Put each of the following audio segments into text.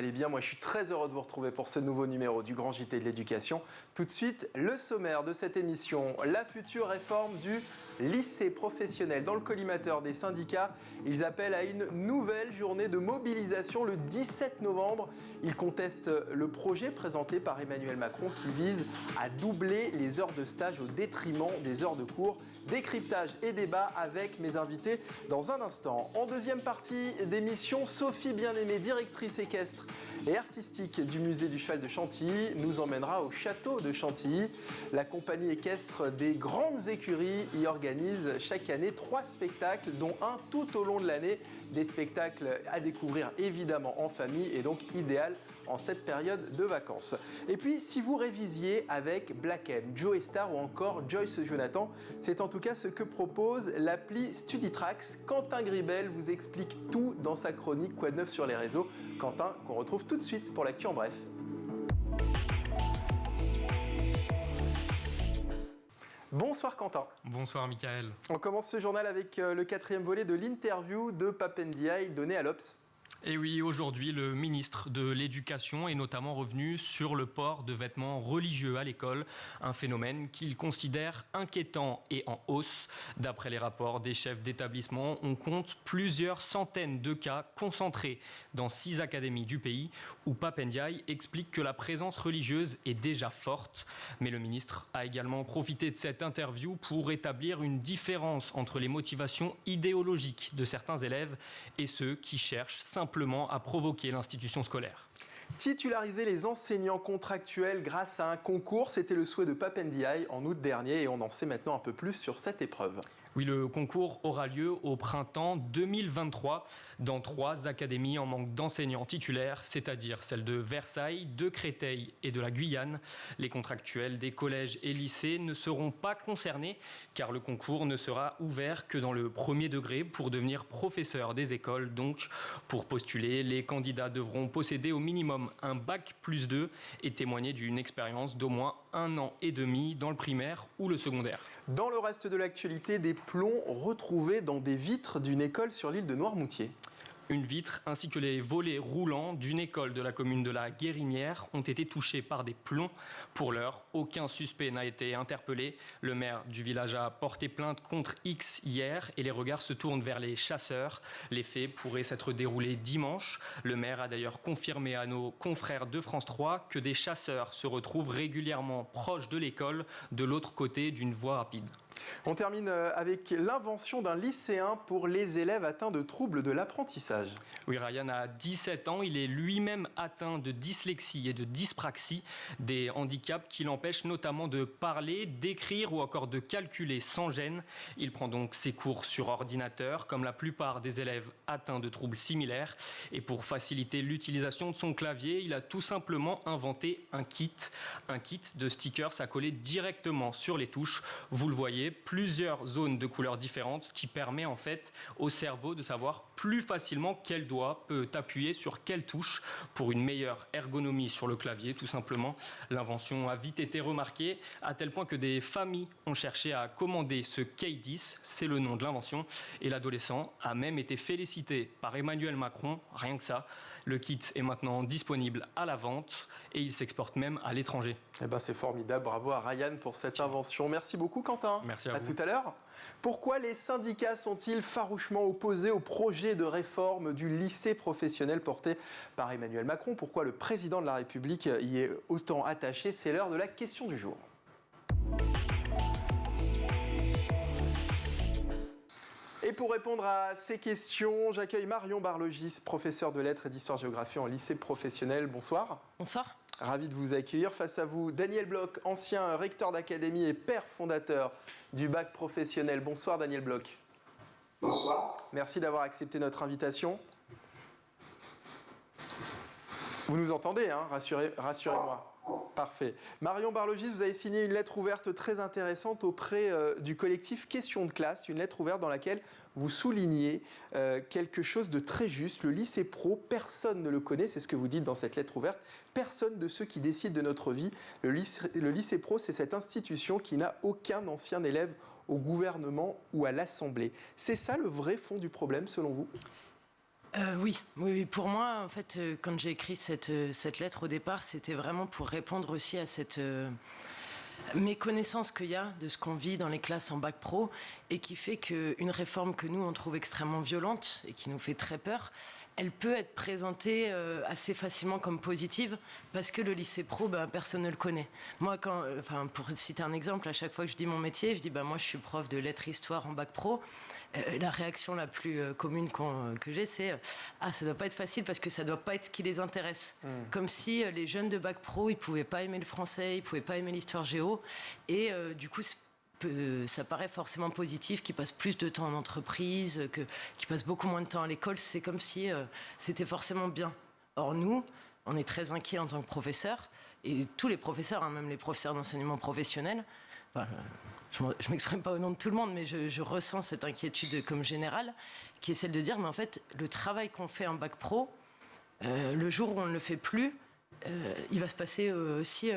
Allez bien, moi je suis très heureux de vous retrouver pour ce nouveau numéro du Grand JT de l'éducation. Tout de suite, le sommaire de cette émission, la future réforme du lycée professionnel. Dans le collimateur des syndicats, ils appellent à une nouvelle journée de mobilisation le 17 novembre. Ils contestent le projet présenté par Emmanuel Macron qui vise à doubler les heures de stage au détriment des heures de cours. Décryptage et débat avec mes invités dans un instant. En deuxième partie d'émission, Sophie Bien-Aimée, directrice équestre et artistique du musée du cheval de Chantilly, nous emmènera au château de Chantilly. La compagnie équestre des grandes écuries y organise chaque année 3 spectacles, dont un tout au long de l'année. Des spectacles à découvrir évidemment en famille et donc idéal en cette période de vacances. Et puis, si vous révisiez avec Black M, Joe Star ou encore Joyce Jonathan, c'est en tout cas ce que propose l'appli StudyTracks. Quentin Gribel vous explique tout dans sa chronique Quoi de neuf sur les réseaux. Quentin, qu'on retrouve tout de suite pour l'actu en bref. Bonsoir Quentin. Bonsoir Michael. On commence ce journal avec le 4e volet de l'interview de Pape Ndiaye donnée à l'Obs. Et oui, aujourd'hui, le ministre de l'Éducation est notamment revenu sur le port de vêtements religieux à l'école, un phénomène qu'il considère inquiétant et en hausse. D'après les rapports des chefs d'établissement, on compte plusieurs centaines de cas concentrés dans 6 académies du pays où Pape Ndiaye explique que la présence religieuse est déjà forte. Mais le ministre a également profité de cette interview pour établir une différence entre les motivations idéologiques de certains élèves et ceux qui cherchent simplement à provoquer l'institution scolaire. Titulariser les enseignants contractuels grâce à un concours, c'était le souhait de Pape Ndiaye en août dernier et on en sait maintenant un peu plus sur cette épreuve. Oui, le concours aura lieu au printemps 2023 dans 3 académies en manque d'enseignants titulaires, c'est-à-dire celles de Versailles, de Créteil et de la Guyane. Les contractuels des collèges et lycées ne seront pas concernés car le concours ne sera ouvert que dans le premier degré pour devenir professeur des écoles. Donc, pour postuler, les candidats devront posséder au minimum un bac+2 et témoigner d'une expérience d'au moins 1 an et demi dans le primaire ou le secondaire. Dans le reste de l'actualité, des plombs retrouvés dans des vitres d'une école sur l'île de Noirmoutier. Une vitre ainsi que les volets roulants d'une école de la commune de la Guérinière ont été touchés par des plombs. Pour l'heure, aucun suspect n'a été interpellé. Le maire du village a porté plainte contre X hier et les regards se tournent vers les chasseurs. Les faits pourraient s'être déroulés dimanche. Le maire a d'ailleurs confirmé à nos confrères de France 3 que des chasseurs se retrouvent régulièrement proches de l'école, de l'autre côté d'une voie rapide. On termine avec l'invention d'un lycéen pour les élèves atteints de troubles de l'apprentissage. Oui, Ryan a 17 ans, il est lui-même atteint de dyslexie et de dyspraxie, des handicaps qui l'empêchent notamment de parler, d'écrire ou encore de calculer sans gêne. Il prend donc ses cours sur ordinateur, comme la plupart des élèves atteints de troubles similaires. Et pour faciliter l'utilisation de son clavier, il a tout simplement inventé un kit de stickers à coller directement sur les touches. Vous le voyez, plusieurs zones de couleurs différentes, ce qui permet en fait au cerveau de savoir plus facilement quel doigt peut appuyer sur quelle touche pour une meilleure ergonomie sur le clavier, tout simplement. L'invention a vite été remarquée, à tel point que des familles ont cherché à commander ce K10, c'est le nom de l'invention, et l'adolescent a même été félicité par Emmanuel Macron, rien que ça. Le kit est maintenant disponible à la vente et il s'exporte même à l'étranger. Eh ben c'est formidable, bravo à Ryan pour cette invention. Merci beaucoup Quentin. Merci à vous. Tout à l'heure. Pourquoi les syndicats sont-ils farouchement opposés au projet de réforme du lycée professionnel porté par Emmanuel Macron? Pourquoi le président de la République y est autant attaché? C'est l'heure de la question du jour. Et pour répondre à ces questions, j'accueille Marion Barlogis, professeure de lettres et d'histoire-géographie en lycée professionnel. Bonsoir. Bonsoir. Ravi de vous accueillir. Face à vous, Daniel Bloch, ancien recteur d'académie et père fondateur du bac professionnel. Bonsoir Daniel Bloch. Bonsoir. Merci d'avoir accepté notre invitation. Vous nous entendez, hein? Rassurez-moi. Parfait. Marion Barlogis, vous avez signé une lettre ouverte très intéressante auprès du collectif Questions de classe, une lettre ouverte dans laquelle vous soulignez quelque chose de très juste. Le lycée pro, personne ne le connaît, c'est ce que vous dites dans cette lettre ouverte. Personne de ceux qui décident de notre vie. Le lycée pro, c'est cette institution qui n'a aucun ancien élève au gouvernement ou à l'Assemblée. C'est ça le vrai fond du problème, selon vous ? Oui. Pour moi, en fait, quand j'ai écrit cette lettre au départ, c'était vraiment pour répondre aussi à cette méconnaissance qu'il y a de ce qu'on vit dans les classes en bac pro et qui fait qu'une réforme que nous, on trouve extrêmement violente et qui nous fait très peur, elle peut être présentée assez facilement comme positive parce que le lycée pro, personne ne le connaît. Moi, pour citer un exemple, à chaque fois que je dis mon métier, je dis moi je suis prof de lettres-histoire en bac pro. La réaction la plus commune que j'ai, c'est ça doit pas être facile parce que ça doit pas être ce qui les intéresse. Comme si les jeunes de bac pro, ils pouvaient pas aimer le français, ils pouvaient pas aimer l'histoire géo, et du coup ça paraît forcément positif, qu'ils passent plus de temps en entreprise, qu'ils passent beaucoup moins de temps à l'école. C'est comme si c'était forcément bien. Or nous, on est très inquiets en tant que professeurs, et tous les professeurs, même les professeurs d'enseignement professionnel. Je ne m'exprime pas au nom de tout le monde, mais je ressens cette inquiétude comme générale, qui est celle de dire, mais en fait, le travail qu'on fait en bac pro, le jour où on ne le fait plus, il va se passer aussi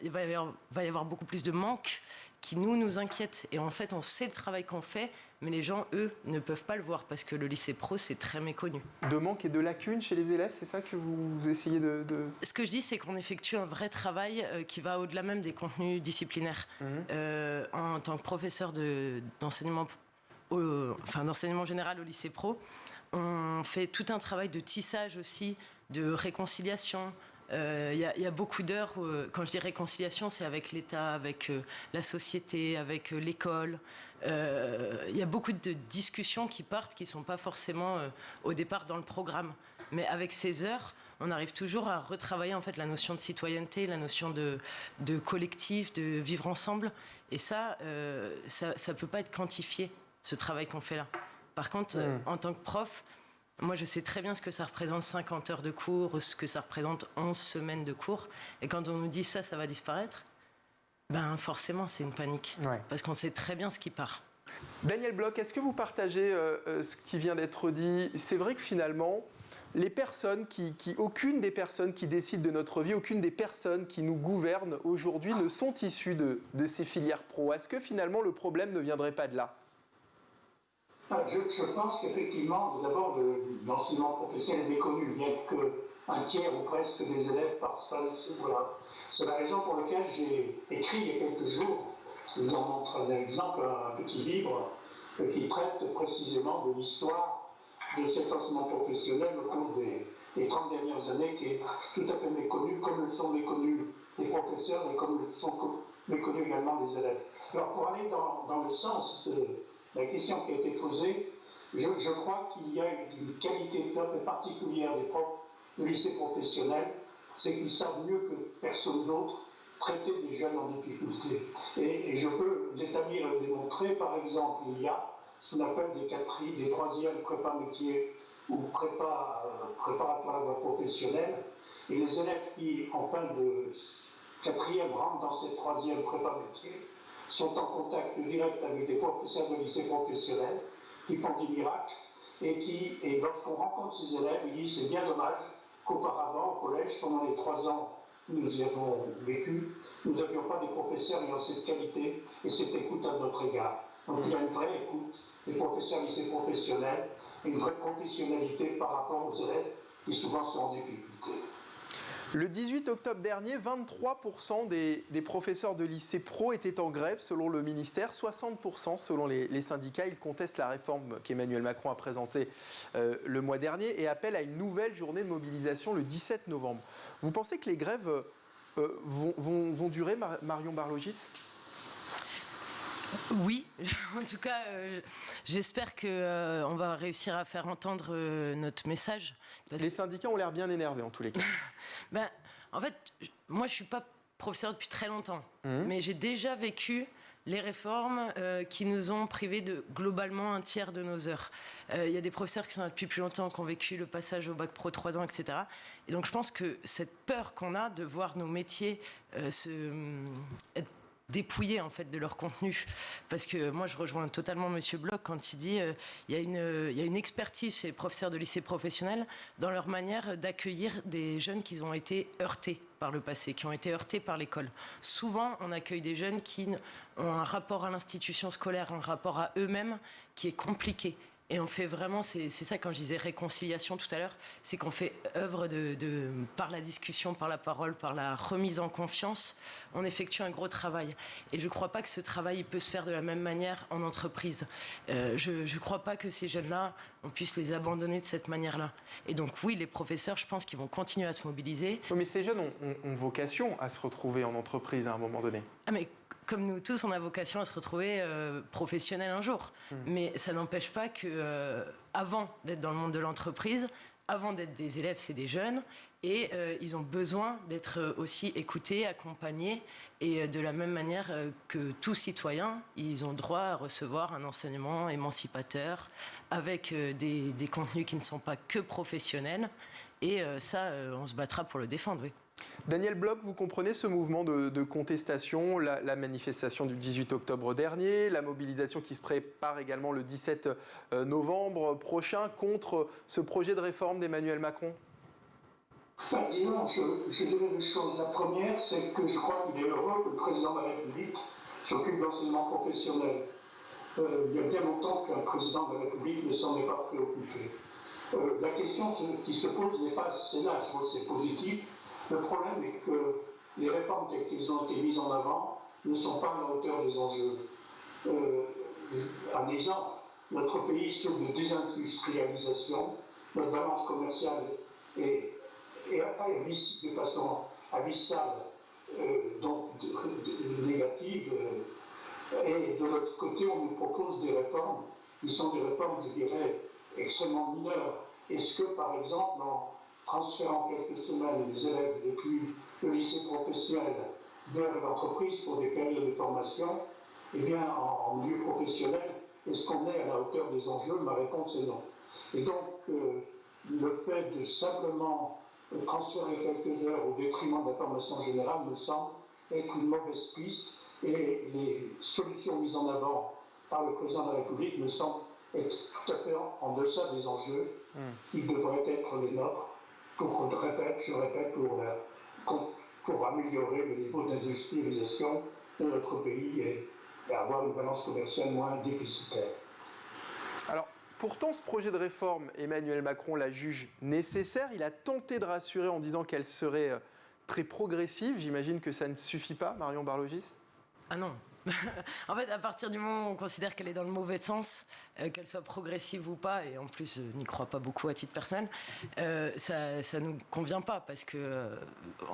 il va y avoir beaucoup plus de manque qui nous inquiètent. Et en fait, on sait le travail qu'on fait, mais les gens, eux, ne peuvent pas le voir parce que le lycée pro, c'est très méconnu. De manque et de lacunes chez les élèves, c'est ça que vous essayez de... Ce que je dis, c'est qu'on effectue un vrai travail qui va au-delà même des contenus disciplinaires. En tant que professeur d'enseignement général au lycée pro, on fait tout un travail de tissage aussi, de réconciliation. Il y a beaucoup d'heures où, quand je dis réconciliation, c'est avec l'État, avec la société, avec l'école. Il y a beaucoup de discussions qui partent, qui ne sont pas forcément au départ dans le programme. Mais avec ces heures, on arrive toujours à retravailler en fait la notion de citoyenneté, la notion de collectif, de vivre ensemble. Et ça peut pas être quantifié, ce travail qu'on fait là. Par contre, en tant que prof, moi, je sais très bien ce que ça représente 50 heures de cours, ce que ça représente 11 semaines de cours. Et quand on nous dit ça va disparaître, forcément, c'est une panique. Ouais. Parce qu'on sait très bien ce qui part. Daniel Bloch, est-ce que vous partagez ce qui vient d'être dit ? C'est vrai que finalement, les personnes aucune des personnes qui décident de notre vie, aucune des personnes qui nous gouvernent aujourd'hui ne sont issues de ces filières pro. Est-ce que finalement, le problème ne viendrait pas de là ? Je pense qu'effectivement, d'abord, l'enseignement professionnel est méconnu, bien qu'un tiers ou presque des élèves passent par ce voie-là. C'est la raison pour laquelle j'ai écrit il y a quelques jours, je vous en montre un exemple, un petit livre qui traite précisément de l'histoire de cet enseignement professionnel au cours des 30 dernières années, qui est tout à fait méconnu, comme le sont méconnus les professeurs et comme le sont méconnus également les élèves. Alors, pour aller dans le sens de la question qui a été posée, je crois qu'il y a une qualité particulière des profs de lycée professionnel, c'est qu'ils savent mieux que personne d'autre traiter des jeunes en difficulté. Et je peux l'établir et le démontrer. Par exemple, il y a ce qu'on appelle des troisièmes prépa métiers ou préparatoire à la voie professionnelle. Et les élèves qui, en fin de quatrième, rentrent dans cette troisième prépa métier, sont en contact direct avec des professeurs de lycée professionnel qui font des miracles et lorsqu'on rencontre ces élèves, ils disent c'est bien dommage qu'auparavant au collège, pendant les 3 ans que nous y avons vécu, nous n'avions pas des professeurs ayant cette qualité et cette écoute à notre égard. Donc il y a une vraie écoute des professeurs de lycée professionnel, une vraie professionnalité par rapport aux élèves qui souvent sont en difficulté. Le 18 octobre dernier, 23% des professeurs de lycée pro étaient en grève selon le ministère, 60% selon les syndicats. Ils contestent la réforme qu'Emmanuel Macron a présentée le mois dernier et appellent à une nouvelle journée de mobilisation le 17 novembre. Vous pensez que les grèves vont durer, Marion Barlogis ? Oui, en tout cas, j'espère qu'on va réussir à faire entendre notre message. Les syndicats ont l'air bien énervés en tous les cas. En fait, moi je ne suis pas professeur depuis très longtemps, mais j'ai déjà vécu les réformes qui nous ont privés de globalement un tiers de nos heures. Il y a des professeurs qui sont là depuis plus longtemps, qui ont vécu le passage au bac pro 3 ans, etc. Et donc je pense que cette peur qu'on a de voir nos métiers être dépouillés en fait de leur contenu, parce que moi je rejoins totalement Monsieur Bloch quand il dit il y a une expertise chez les professeurs de lycée professionnel dans leur manière d'accueillir des jeunes qui ont été heurtés par le passé, qui ont été heurtés par l'école. Souvent on accueille des jeunes qui ont un rapport à l'institution scolaire, un rapport à eux-mêmes qui est compliqué. Et on fait vraiment, c'est ça quand je disais réconciliation tout à l'heure, c'est qu'on fait œuvre par la discussion, par la parole, par la remise en confiance, on effectue un gros travail. Et je ne crois pas que ce travail peut se faire de la même manière en entreprise. Je ne crois pas que ces jeunes-là, on puisse les abandonner de cette manière-là. Et donc oui, les professeurs, je pense qu'ils vont continuer à se mobiliser. Oui, mais ces jeunes ont vocation à se retrouver en entreprise à un moment donné. Ah mais comme nous tous, on a vocation à se retrouver professionnels un jour. Mais ça n'empêche pas que, avant d'être dans le monde de l'entreprise, avant d'être des élèves, c'est des jeunes. Et ils ont besoin d'être aussi écoutés, accompagnés. Et de la même manière que tout citoyen, ils ont droit à recevoir un enseignement émancipateur avec des contenus qui ne sont pas que professionnels. Et ça, on se battra pour le défendre, oui. Daniel Bloch, vous comprenez ce mouvement de contestation, la manifestation du 18 octobre dernier, la mobilisation qui se prépare également le 17 novembre prochain contre ce projet de réforme d'Emmanuel Macron? Disons, je dirais deux choses. La première, c'est que je crois qu'il est heureux que le président de la République s'occupe de l'enseignement professionnel. Il y a bien longtemps qu'un président de la République ne s'en est pas préoccupé. La question qui se pose n'est pas celle-là, je crois que c'est positif. Le problème est que les réformes telles qu'elles ont été mises en avant ne sont pas à la hauteur des enjeux. Un exemple, notre pays souffre de désindustrialisation, notre balance commerciale est de façon abyssale, donc négative. Et de l'autre côté, on nous propose des réformes qui sont des réformes, je dirais, extrêmement mineures. Est-ce que, par exemple, en transférant quelques semaines les élèves depuis le lycée professionnel vers l'entreprise pour des périodes de formation, eh bien, en milieu professionnel, est-ce qu'on est à la hauteur des enjeux? Ma réponse est non. Et donc, le fait de simplement transférer quelques heures au détriment de la formation générale me semble être une mauvaise piste, et les solutions mises en avant par le président de la République me semblent être tout à fait en deçà des enjeux qui devraient être les nôtres je répète, pour améliorer le niveau d'industrialisation de notre pays et avoir une balance commerciale moins déficitaire. Alors, pourtant, ce projet de réforme, Emmanuel Macron la juge nécessaire. Il a tenté de rassurer en disant qu'elle serait très progressive. J'imagine que ça ne suffit pas, Marion Barlogis? Ah non. En fait, à partir du moment où on considère qu'elle est dans le mauvais sens, qu'elle soit progressive ou pas, et en plus, je n'y crois pas beaucoup à titre personnel, ça ne nous convient pas, parce que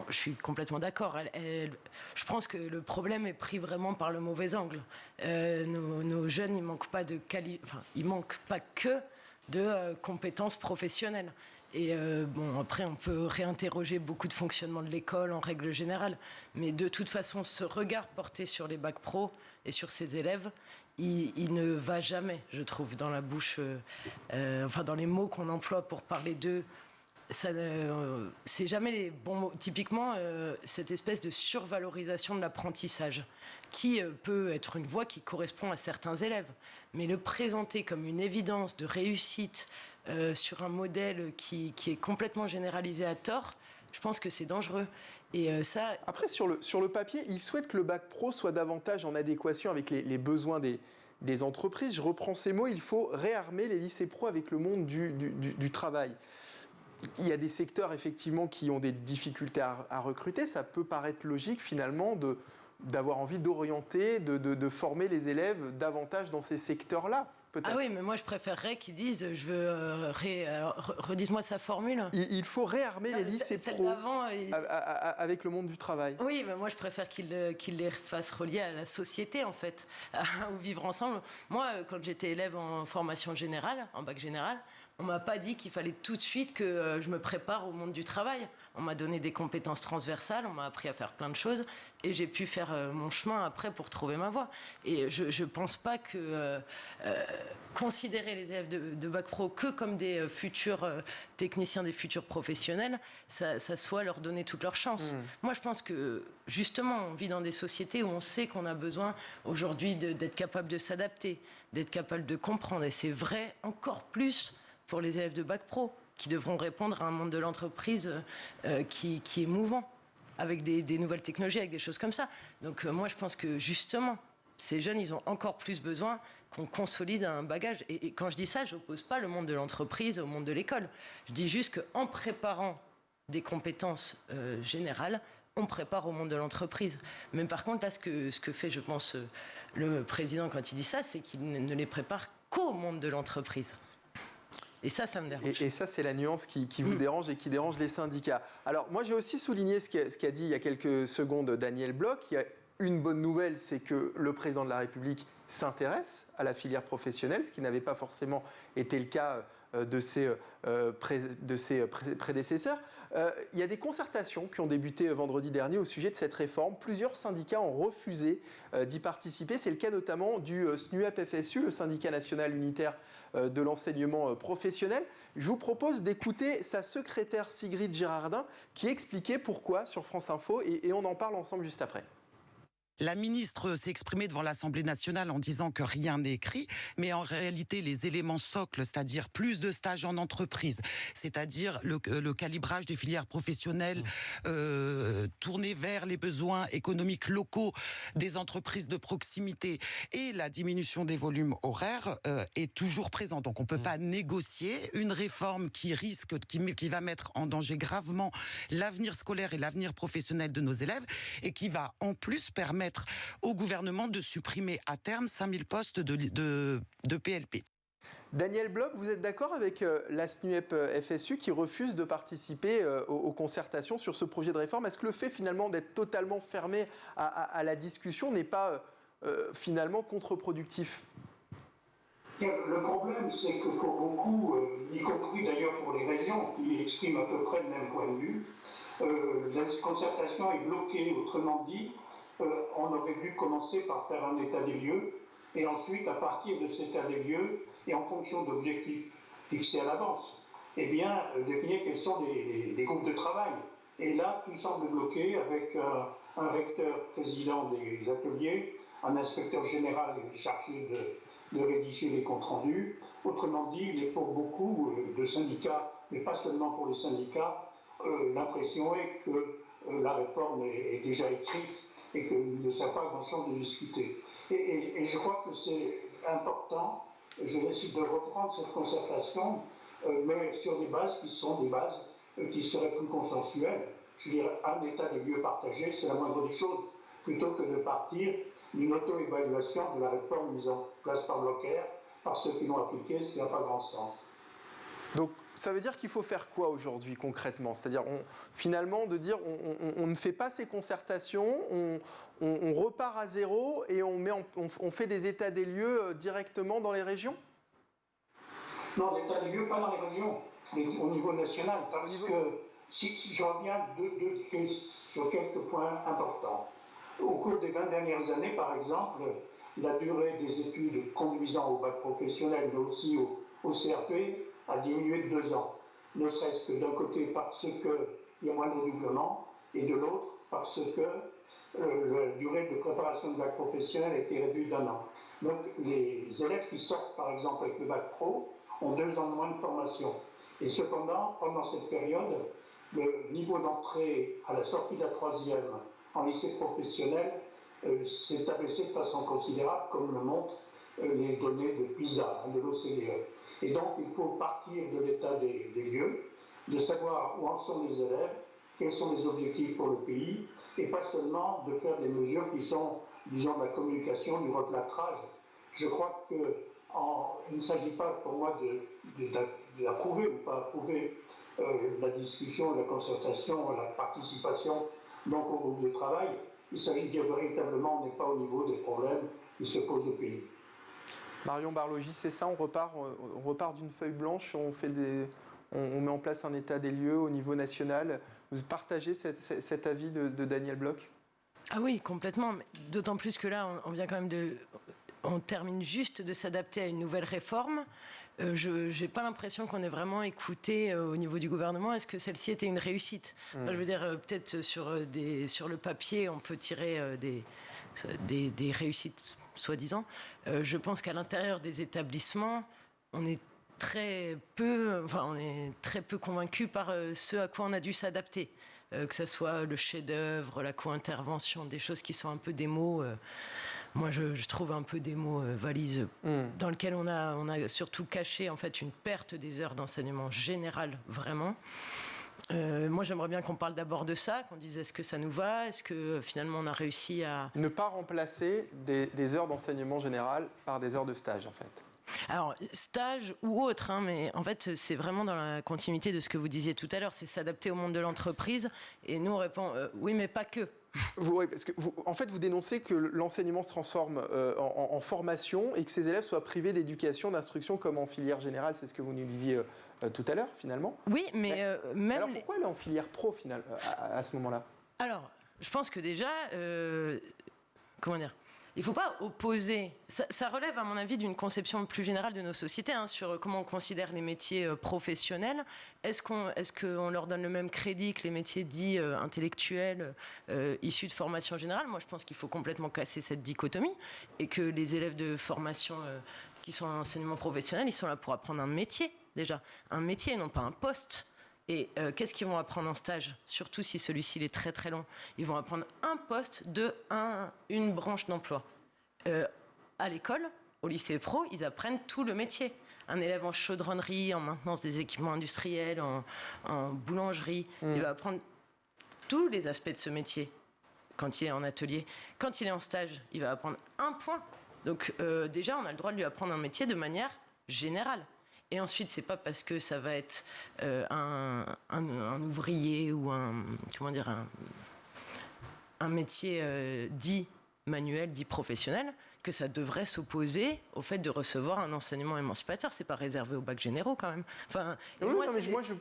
je suis complètement d'accord. Je pense que le problème est pris vraiment par le mauvais angle. Nos jeunes, ils manquent pas ils manquent pas que de compétences professionnelles. Et bon, après, on peut réinterroger beaucoup de fonctionnement de l'école en règle générale. Mais de toute façon, ce regard porté sur les bacs pro et sur ces élèves, il ne va jamais, je trouve, dans la bouche, enfin dans les mots qu'on emploie pour parler d'eux. C'est jamais les bons mots. Typiquement, cette espèce de survalorisation de l'apprentissage, qui peut être une voie qui correspond à certains élèves. Mais le présenter comme une évidence de réussite, sur un modèle qui est complètement généralisé à tort, je pense que c'est dangereux. Et ça... Après, sur le papier, il souhaite que le bac pro soit davantage en adéquation avec les besoins des entreprises. Je reprends ces mots, il faut réarmer les lycées pro avec le monde du travail. Il y a des secteurs, effectivement, qui ont des difficultés à recruter. Ça peut paraître logique, finalement, d'avoir envie d'orienter, de former les élèves davantage dans ces secteurs-là. Ah oui, mais moi je préférerais qu'ils disent, redis-moi sa formule. Il faut réarmer les lycées pro avec le monde du travail. Oui, mais moi je préfère qu'ils les fassent relier à la société, en fait, au vivre ensemble. Moi, quand j'étais élève en formation générale, en bac général, on m'a pas dit qu'il fallait tout de suite que je me prépare au monde du travail. On m'a donné des compétences transversales, on m'a appris à faire plein de choses et j'ai pu faire mon chemin après pour trouver ma voie. Et je pense pas que considérer les élèves de bac pro que comme des futurs techniciens, des futurs professionnels, ça soit leur donner toutes leurs chances. Moi, je pense que justement, on vit dans des sociétés où on sait qu'on a besoin aujourd'hui d'être capable de s'adapter, d'être capable de comprendre. Et c'est vrai encore plus pour les élèves de bac pro, qui devront répondre à un monde de l'entreprise qui est mouvant, avec des nouvelles technologies, avec des choses comme ça. Donc moi, je pense que justement, ces jeunes, ils ont encore plus besoin qu'on consolide un bagage. Et quand je dis ça, je n'oppose pas le monde de l'entreprise au monde de l'école. Je dis juste qu'en préparant des compétences générales, on prépare au monde de l'entreprise. Mais par contre, là, ce que fait, je pense, le président quand il dit ça, c'est qu'il ne les prépare qu'au monde de l'entreprise. Et ça me dérange. Et ça, c'est la nuance qui vous dérange et qui dérange les syndicats. Alors, moi, j'ai aussi souligné ce qu'a dit il y a quelques secondes Daniel Bloch. Il y a une bonne nouvelle, c'est que le président de la République s'intéresse à la filière professionnelle, ce qui n'avait pas forcément été le cas de ses prédécesseurs. Il y a des concertations qui ont débuté vendredi dernier au sujet de cette réforme. Plusieurs syndicats ont refusé d'y participer. C'est le cas notamment du SNUEP-FSU, le syndicat national unitaire de l'enseignement professionnel. Je vous propose d'écouter sa secrétaire Sigrid Girardin qui expliquait pourquoi sur France Info et on en parle ensemble juste après. La ministre s'est exprimée devant l'Assemblée nationale en disant que rien n'est écrit, mais en réalité, les éléments socles, c'est-à-dire plus de stages en entreprise, c'est-à-dire le calibrage des filières professionnelles tournées vers les besoins économiques locaux des entreprises de proximité et la diminution des volumes horaires est toujours présent. Donc on ne peut pas négocier une réforme qui va mettre en danger gravement l'avenir scolaire et l'avenir professionnel de nos élèves et qui va en plus permettre au gouvernement de supprimer à terme 5000 postes de PLP. Daniel Bloch, vous êtes d'accord avec la SNUEP-FSU qui refuse de participer aux concertations sur ce projet de réforme? Est-ce que le fait finalement d'être totalement fermé à la discussion n'est pas finalement contre-productif? Le problème, c'est que pour beaucoup, y compris d'ailleurs pour les régions qui expriment à peu près le même point de vue, la concertation est bloquée. Autrement dit, on aurait dû commencer par faire un état des lieux et ensuite, à partir de cet état des lieux et en fonction d'objectifs fixés à l'avance, eh bien, définir quels sont les groupes de travail. Et là, tout semble bloqué avec un recteur président des ateliers, un inspecteur général chargé de rédiger les comptes rendus. Autrement dit, il est pour beaucoup de syndicats, mais pas seulement pour les syndicats, l'impression est que la réforme est déjà écrite et qu'il ne sert pas à grand-chose de discuter. Et je crois que c'est important, je décide de reprendre cette concertation, mais sur des bases qui sont des bases qui seraient plus consensuelles. Je dirais, un état des lieux partagé, c'est la moindre des choses, plutôt que de partir d'une auto-évaluation de la réforme mise en place par Blocher, par ceux qui l'ont appliquée, ce qui n'a pas grand sens. Donc, ça veut dire qu'il faut faire quoi aujourd'hui concrètement? C'est-à-dire, finalement, de dire on ne fait pas ces concertations, on repart à zéro et on fait des états des lieux directement dans les régions? Non, l'état des lieux, pas dans les régions, mais au niveau national. Parce que, si je reviens sur quelques points importants. Au cours des 20 dernières années, par exemple, la durée des études conduisant au bac professionnel, mais aussi au CRP, a diminué de 2 ans. Ne serait-ce que d'un côté parce qu'il y a moins de redoublement, et de l'autre parce que la durée de préparation du bac professionnel a été réduite d'1 an. Donc les élèves qui sortent par exemple avec le bac pro ont 2 ans de moins de formation. Et cependant, pendant cette période, le niveau d'entrée à la sortie de la 3e en lycée professionnel s'est abaissé de façon considérable, comme le montrent les données de PISA, de l'OCDE. Et donc, il faut partir de l'état des lieux, de savoir où en sont les élèves, quels sont les objectifs pour le pays, et pas seulement de faire des mesures qui sont, disons, de la communication, du replâtrage. Je crois qu'il ne s'agit pas pour moi d'approuver ou pas approuver la discussion, la concertation, la participation donc au groupe de travail. Il s'agit de dire véritablement on n'est pas au niveau des problèmes qui se posent au pays. Marion Barlogis, c'est ça, on repart d'une feuille blanche, on met en place un état des lieux au niveau national. Vous partagez cet avis de Daniel Bloch? Ah oui, complètement. D'autant plus que là, on vient quand même on termine juste de s'adapter à une nouvelle réforme. Je n'ai pas l'impression qu'on ait vraiment écouté au niveau du gouvernement. Est-ce que celle-ci était une réussite? Je veux dire, peut-être sur le papier, on peut tirer des réussites soi-disant. Je pense qu'à l'intérieur des établissements, on est très peu convaincus par ce à quoi on a dû s'adapter. Que ce soit le chef-d'œuvre, la co-intervention, des choses qui sont un peu des mots moi je trouve un peu des mots valises dans lequel on a surtout caché en fait une perte des heures d'enseignement général, vraiment. Moi, j'aimerais bien qu'on parle d'abord de ça, qu'on dise est-ce que ça nous va, est-ce que finalement on a réussi à... Ne pas remplacer des heures d'enseignement général par des heures de stage, en fait. Alors, stage ou autre, hein, mais en fait, c'est vraiment dans la continuité de ce que vous disiez tout à l'heure, c'est s'adapter au monde de l'entreprise. Et nous, on répond oui, mais pas que. Oui, parce que en fait, vous dénoncez que l'enseignement se transforme en formation et que ces élèves soient privés d'éducation, d'instruction comme en filière générale, c'est ce que vous nous disiez tout à l'heure, finalement. Oui, mais même... Alors pourquoi aller en filière pro, à ce moment-là? Alors, je pense que déjà, comment dire, il ne faut pas opposer. Ça relève, à mon avis, d'une conception plus générale de nos sociétés sur comment on considère les métiers professionnels. Est-ce qu'on leur donne le même crédit que les métiers dits intellectuels issus de formation générale? Moi, je pense qu'il faut complètement casser cette dichotomie et que les élèves de formation qui sont en enseignement professionnel, ils sont là pour apprendre un métier, déjà. Un métier, non pas un poste. Et qu'est-ce qu'ils vont apprendre en stage? Surtout si celui-ci est très très long. Ils vont apprendre un poste de une branche d'emploi. À l'école, au lycée pro, ils apprennent tout le métier. Un élève en chaudronnerie, en maintenance des équipements industriels, en boulangerie, il va apprendre tous les aspects de ce métier quand il est en atelier. Quand il est en stage, il va apprendre un point. Donc déjà, on a le droit de lui apprendre un métier de manière générale. Et ensuite, c'est pas parce que ça va être un ouvrier ou un métier dit manuel, dit professionnel, que ça devrait s'opposer au fait de recevoir un enseignement émancipateur. C'est pas réservé aux bacs généraux quand même. Enfin, oui,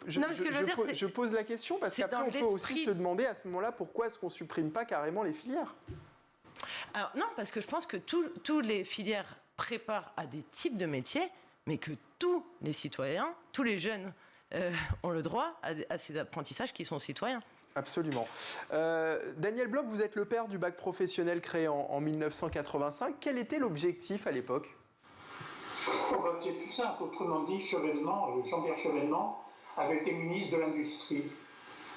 je pose la question parce qu'après on peut aussi se demander à ce moment-là pourquoi est-ce qu'on supprime pas carrément les filières. Alors non, parce que je pense que tous les filières préparent à des types de métiers, mais que tous les citoyens, tous les jeunes ont le droit à ces apprentissages qui sont citoyens. Absolument. Daniel Bloch, vous êtes le père du bac professionnel créé en 1985. Quel était l'objectif à l'époque? C'est tout simple. Autrement dit, Jean-Pierre Chevènement avait été ministre de l'Industrie.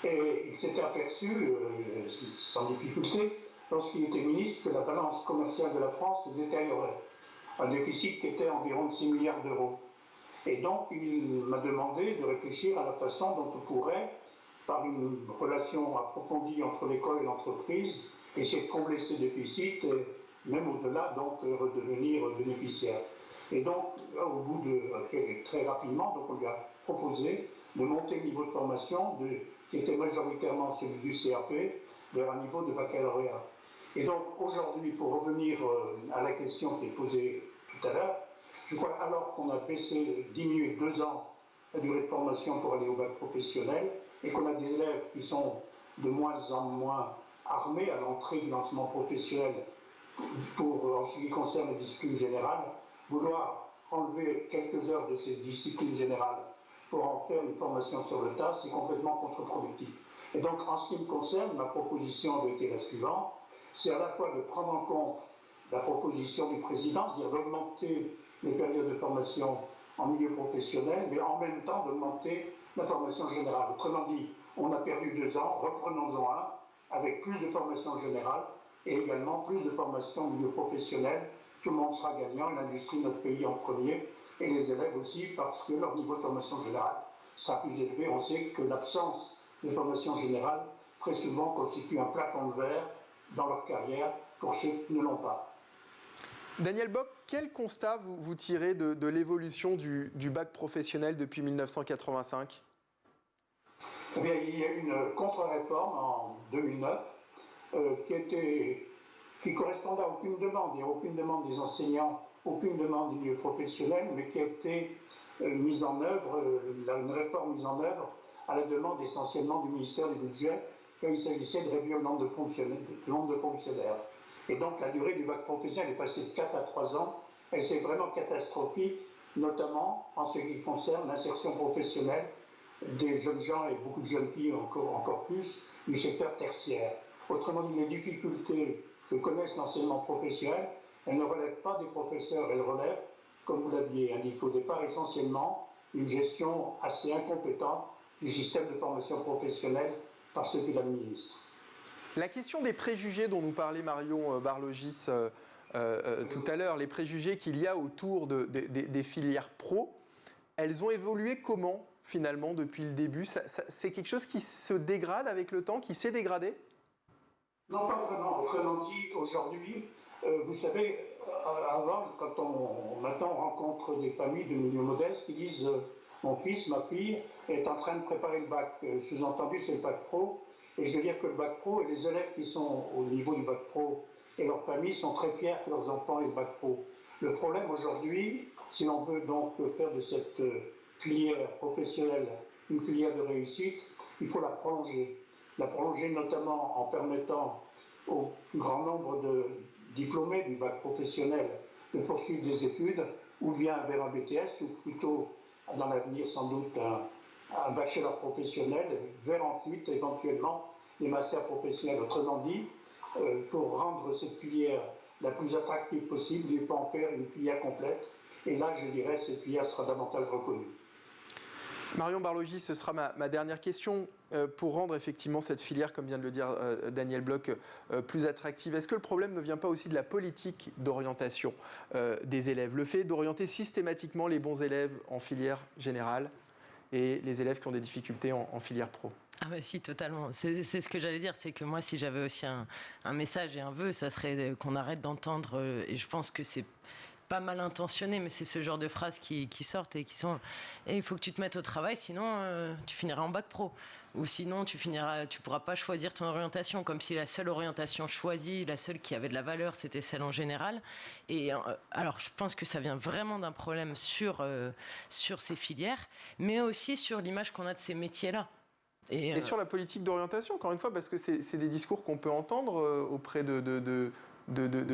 Et il s'était aperçu, sans difficulté, lorsqu'il était ministre, que la balance commerciale de la France se détériorait. Un déficit qui était environ de 6 milliards d'euros. Et donc, il m'a demandé de réfléchir à la façon dont on pourrait, par une relation approfondie entre l'école et l'entreprise, essayer de combler ces déficits et même au-delà, donc, redevenir bénéficiaire. Et donc, au bout très rapidement, donc, on lui a proposé de monter le niveau de formation qui était majoritairement celui du CAP vers un niveau de baccalauréat. Et donc, aujourd'hui, pour revenir à la question qui est posée tout à l'heure, je crois alors qu'on a diminué 2 ans la durée de formation pour aller au bac professionnel et qu'on a des élèves qui sont de moins en moins armés à l'entrée du lancement professionnel en ce qui concerne les disciplines générales, vouloir enlever quelques heures de ces disciplines générales pour en faire une formation sur le tas, c'est complètement contre-productif. Et donc, en ce qui me concerne, ma proposition avait été la suivante, c'est à la fois de prendre en compte la proposition du président, c'est-à-dire d'augmenter les périodes de formation en milieu professionnel, mais en même temps d'augmenter la formation générale. Autrement dit, on a perdu 2 ans, reprenons-en un, avec plus de formation générale et également plus de formation au milieu professionnel. Tout le monde sera gagnant, l'industrie de notre pays en premier, et les élèves aussi, parce que leur niveau de formation générale sera plus élevé. On sait que l'absence de formation générale, très souvent, constitue un plafond de verre dans leur carrière pour ceux qui ne l'ont pas. Daniel Bloch, quel constat vous tirez de l'évolution du bac professionnel depuis 1985 ? Eh bien, il y a eu une contre-réforme en 2009 qui correspondait à aucune demande des enseignants, aucune demande du milieu professionnel, mais qui a été mise en œuvre, une réforme mise en œuvre à la demande essentiellement du ministère du Budget, quand il s'agissait de réduire le nombre de fonctionnaires. Et donc la durée du bac professionnel est passée de 4 à 3 ans, et c'est vraiment catastrophique, notamment en ce qui concerne l'insertion professionnelle des jeunes gens et beaucoup de jeunes filles encore plus du secteur tertiaire. Autrement dit, les difficultés que connaissent l'enseignement professionnel, elles ne relèvent pas des professeurs, elles relèvent, comme vous l'aviez indiqué au départ, essentiellement une gestion assez incompétente du système de formation professionnelle par ceux qui l'administrent. La question des préjugés dont nous parlait Marion Barlogis tout à l'heure, les préjugés qu'il y a autour des filières pro, elles ont évolué comment finalement depuis le début? C'est quelque chose qui se dégrade avec le temps, qui s'est dégradé? Non, pas vraiment. Autrement dit, aujourd'hui, vous savez, avant, maintenant on rencontre des familles de milieux modestes qui disent mon fils, ma fille est en train de préparer le bac. Sous-entendu, c'est le bac pro. Et je veux dire que le bac pro et les élèves qui sont au niveau du bac pro et leurs familles sont très fiers que leurs enfants aient le bac pro. Le problème aujourd'hui, si l'on veut donc faire de cette filière professionnelle une filière de réussite, il faut la prolonger. La prolonger notamment en permettant au plus grand nombre de diplômés du bac professionnel de poursuivre des études, ou bien vers un BTS, ou plutôt dans l'avenir sans doute un bachelor professionnel, vers ensuite éventuellement les masters professionnels. Autrement dit, pour rendre cette filière la plus attractive possible, il faut en faire une filière complète. Et là, je dirais, cette filière sera davantage reconnue. Marion Barlogis, ce sera ma dernière question. Pour rendre effectivement cette filière, comme vient de le dire Daniel Bloch, plus attractive, est-ce que le problème ne vient pas aussi de la politique d'orientation des élèves? Le fait d'orienter systématiquement les bons élèves en filière générale et les élèves qui ont des difficultés en filière pro? Ah bah si, totalement. C'est ce que j'allais dire, c'est que moi, si j'avais aussi un message et un vœu, ça serait qu'on arrête d'entendre, et je pense que c'est pas mal intentionné, mais c'est ce genre de phrases qui sortent et qui sont il faut que tu te mettes au travail, sinon tu finiras en bac pro, ou sinon tu pourras pas choisir ton orientation, comme si la seule orientation choisie, la seule qui avait de la valeur, c'était celle en général. Et alors je pense que ça vient vraiment d'un problème sur ces filières, mais aussi sur l'image qu'on a de ces métiers-là. Et sur la politique d'orientation, encore une fois, parce que c'est des discours qu'on peut entendre auprès de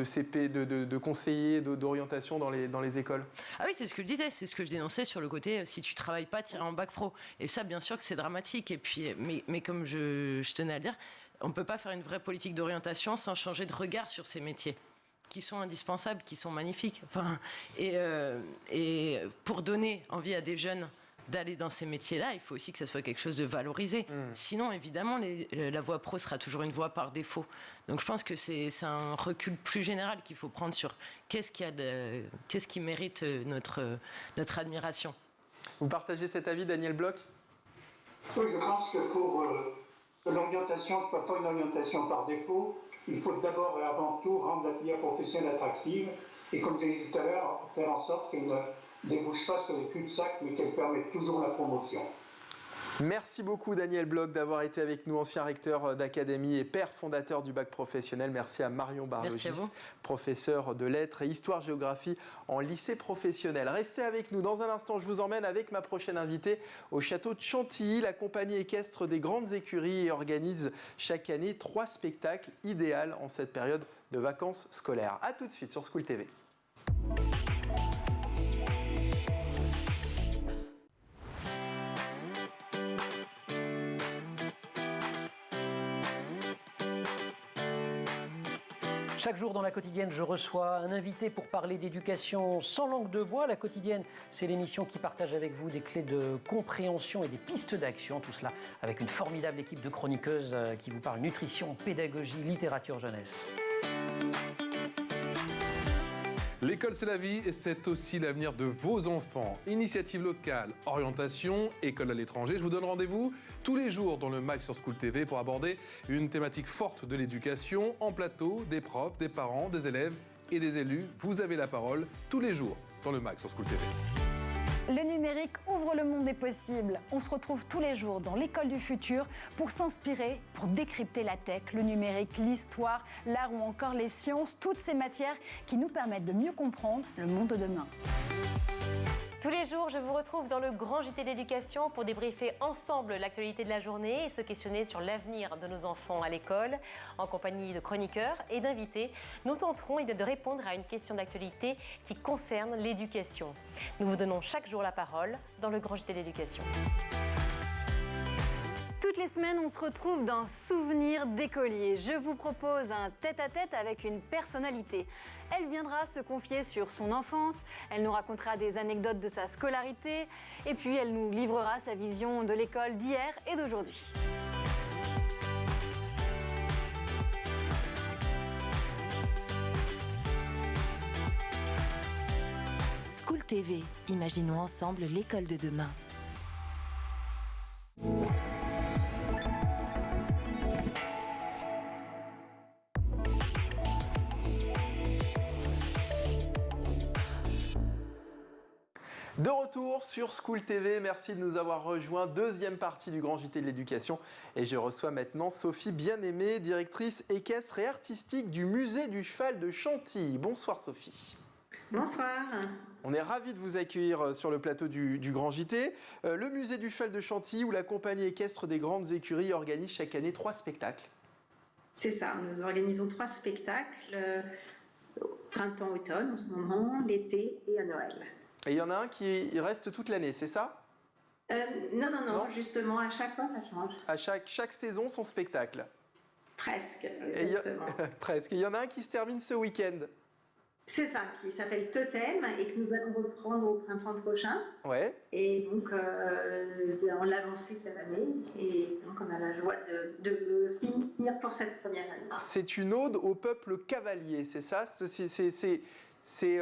CP, de conseillers d'orientation dans les écoles. Ah oui, c'est ce que je disais, c'est ce que je dénonçais sur le côté si tu travailles pas, t'iras en bac pro. Et ça, bien sûr que c'est dramatique. Et puis, mais comme je tenais à le dire, on peut pas faire une vraie politique d'orientation sans changer de regard sur ces métiers qui sont indispensables, qui sont magnifiques. Enfin, et pour donner envie à des jeunes d'aller dans ces métiers-là, il faut aussi que ça soit quelque chose de valorisé. Sinon, évidemment, la voie pro sera toujours une voie par défaut. Donc je pense que c'est un recul plus général qu'il faut prendre sur qu'est-ce qui mérite notre admiration. Vous partagez cet avis, Daniel Bloch? Oui, je pense que pour que l'orientation ne soit pas une orientation par défaut, il faut d'abord et avant tout rendre la filière professionnelle attractive et, comme j'ai dit tout à l'heure, faire en sorte qu'elle ne débouche pas sur les cul-de-sac, mais qu'elle permette toujours la promotion. Merci beaucoup Daniel Bloch d'avoir été avec nous, ancien recteur d'académie et père fondateur du bac professionnel. Merci à Marion Barlogis, professeur de lettres et histoire-géographie en lycée professionnel. Restez avec nous. Dans un instant, je vous emmène avec ma prochaine invitée au château de Chantilly. La compagnie équestre des Grandes Écuries organise chaque année 3 spectacles idéaux en cette période de vacances scolaires. A tout de suite sur School TV. Chaque jour dans La Quotidienne, je reçois un invité pour parler d'éducation sans langue de bois. La Quotidienne, c'est l'émission qui partage avec vous des clés de compréhension et des pistes d'action. Tout cela avec une formidable équipe de chroniqueuses qui vous parle nutrition, pédagogie, littérature jeunesse. L'école, c'est la vie et c'est aussi l'avenir de vos enfants. Initiative locale, orientation, école à l'étranger. Je vous donne rendez-vous tous les jours dans le MAG sur School TV pour aborder une thématique forte de l'éducation en plateau, des profs, des parents, des élèves et des élus. Vous avez la parole tous les jours dans le MAG sur School TV. Le numérique ouvre le monde des possibles. On se retrouve tous les jours dans l'école du futur pour s'inspirer, pour décrypter la tech, le numérique, l'histoire, l'art ou encore les sciences, toutes ces matières qui nous permettent de mieux comprendre le monde de demain. Tous les jours, je vous retrouve dans le Grand JT d'éducation pour débriefer ensemble l'actualité de la journée et se questionner sur l'avenir de nos enfants à l'école. En compagnie de chroniqueurs et d'invités, nous tenterons de répondre à une question d'actualité qui concerne l'éducation. Nous vous donnons chaque jour la parole dans le Grand JT d'éducation. Toutes les semaines, on se retrouve dans Souvenirs d'écolier. Je vous propose un tête-à-tête avec une personnalité. Elle viendra se confier sur son enfance, elle nous racontera des anecdotes de sa scolarité et puis elle nous livrera sa vision de l'école d'hier et d'aujourd'hui. School TV. Imaginons ensemble l'école de demain. De retour sur School TV, merci de nous avoir rejoints. Deuxième partie du Grand JT de l'éducation. Et je reçois maintenant Sophie Bien-Aimée, directrice équestre et artistique du Musée du Cheval de Chantilly. Bonsoir Sophie. Bonsoir. On est ravis de vous accueillir sur le plateau du Grand JT. Le Musée du Cheval de Chantilly, où la compagnie équestre des grandes écuries organise chaque année 3 spectacles. C'est ça, nous organisons 3 spectacles, printemps-automne en ce moment, l'été et à Noël. Et il y en a un qui reste toute l'année, c'est ça ? Non, justement, à chaque fois, ça change. À chaque saison, son spectacle. Presque, exactement. Presque. Et il y en a un qui se termine ce week-end. C'est ça, qui s'appelle Totem et que nous allons reprendre au printemps prochain. Ouais. Et donc, on l'a lancé cette année et donc on a la joie de finir pour cette première année. C'est une ode au peuple cavalier, c'est ça ? C'est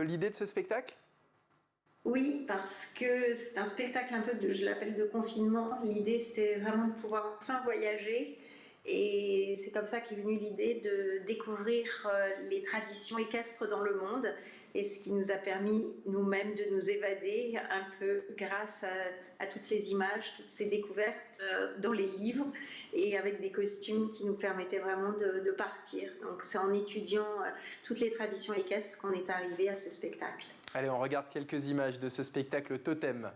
l'idée de ce spectacle ? Oui, parce que c'est un spectacle un peu, je l'appelle de confinement. L'idée, c'était vraiment de pouvoir enfin voyager. Et c'est comme ça qu'est venue l'idée de découvrir les traditions équestres dans le monde. Et ce qui nous a permis nous-mêmes de nous évader un peu grâce à toutes ces images, toutes ces découvertes dans les livres et avec des costumes qui nous permettaient vraiment de partir. Donc c'est en étudiant toutes les traditions équestres qu'on est arrivé à ce spectacle. Allez, on regarde quelques images de ce spectacle Totem.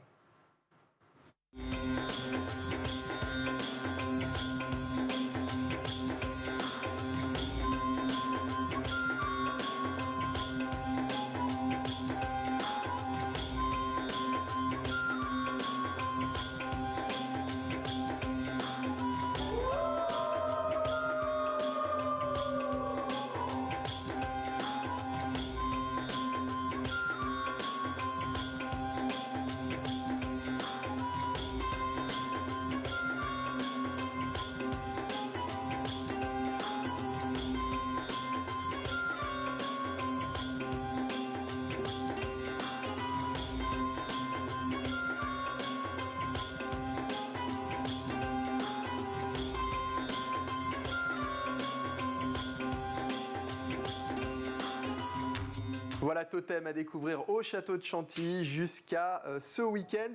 Voilà Totem à découvrir au château de Chantilly jusqu'à ce week-end.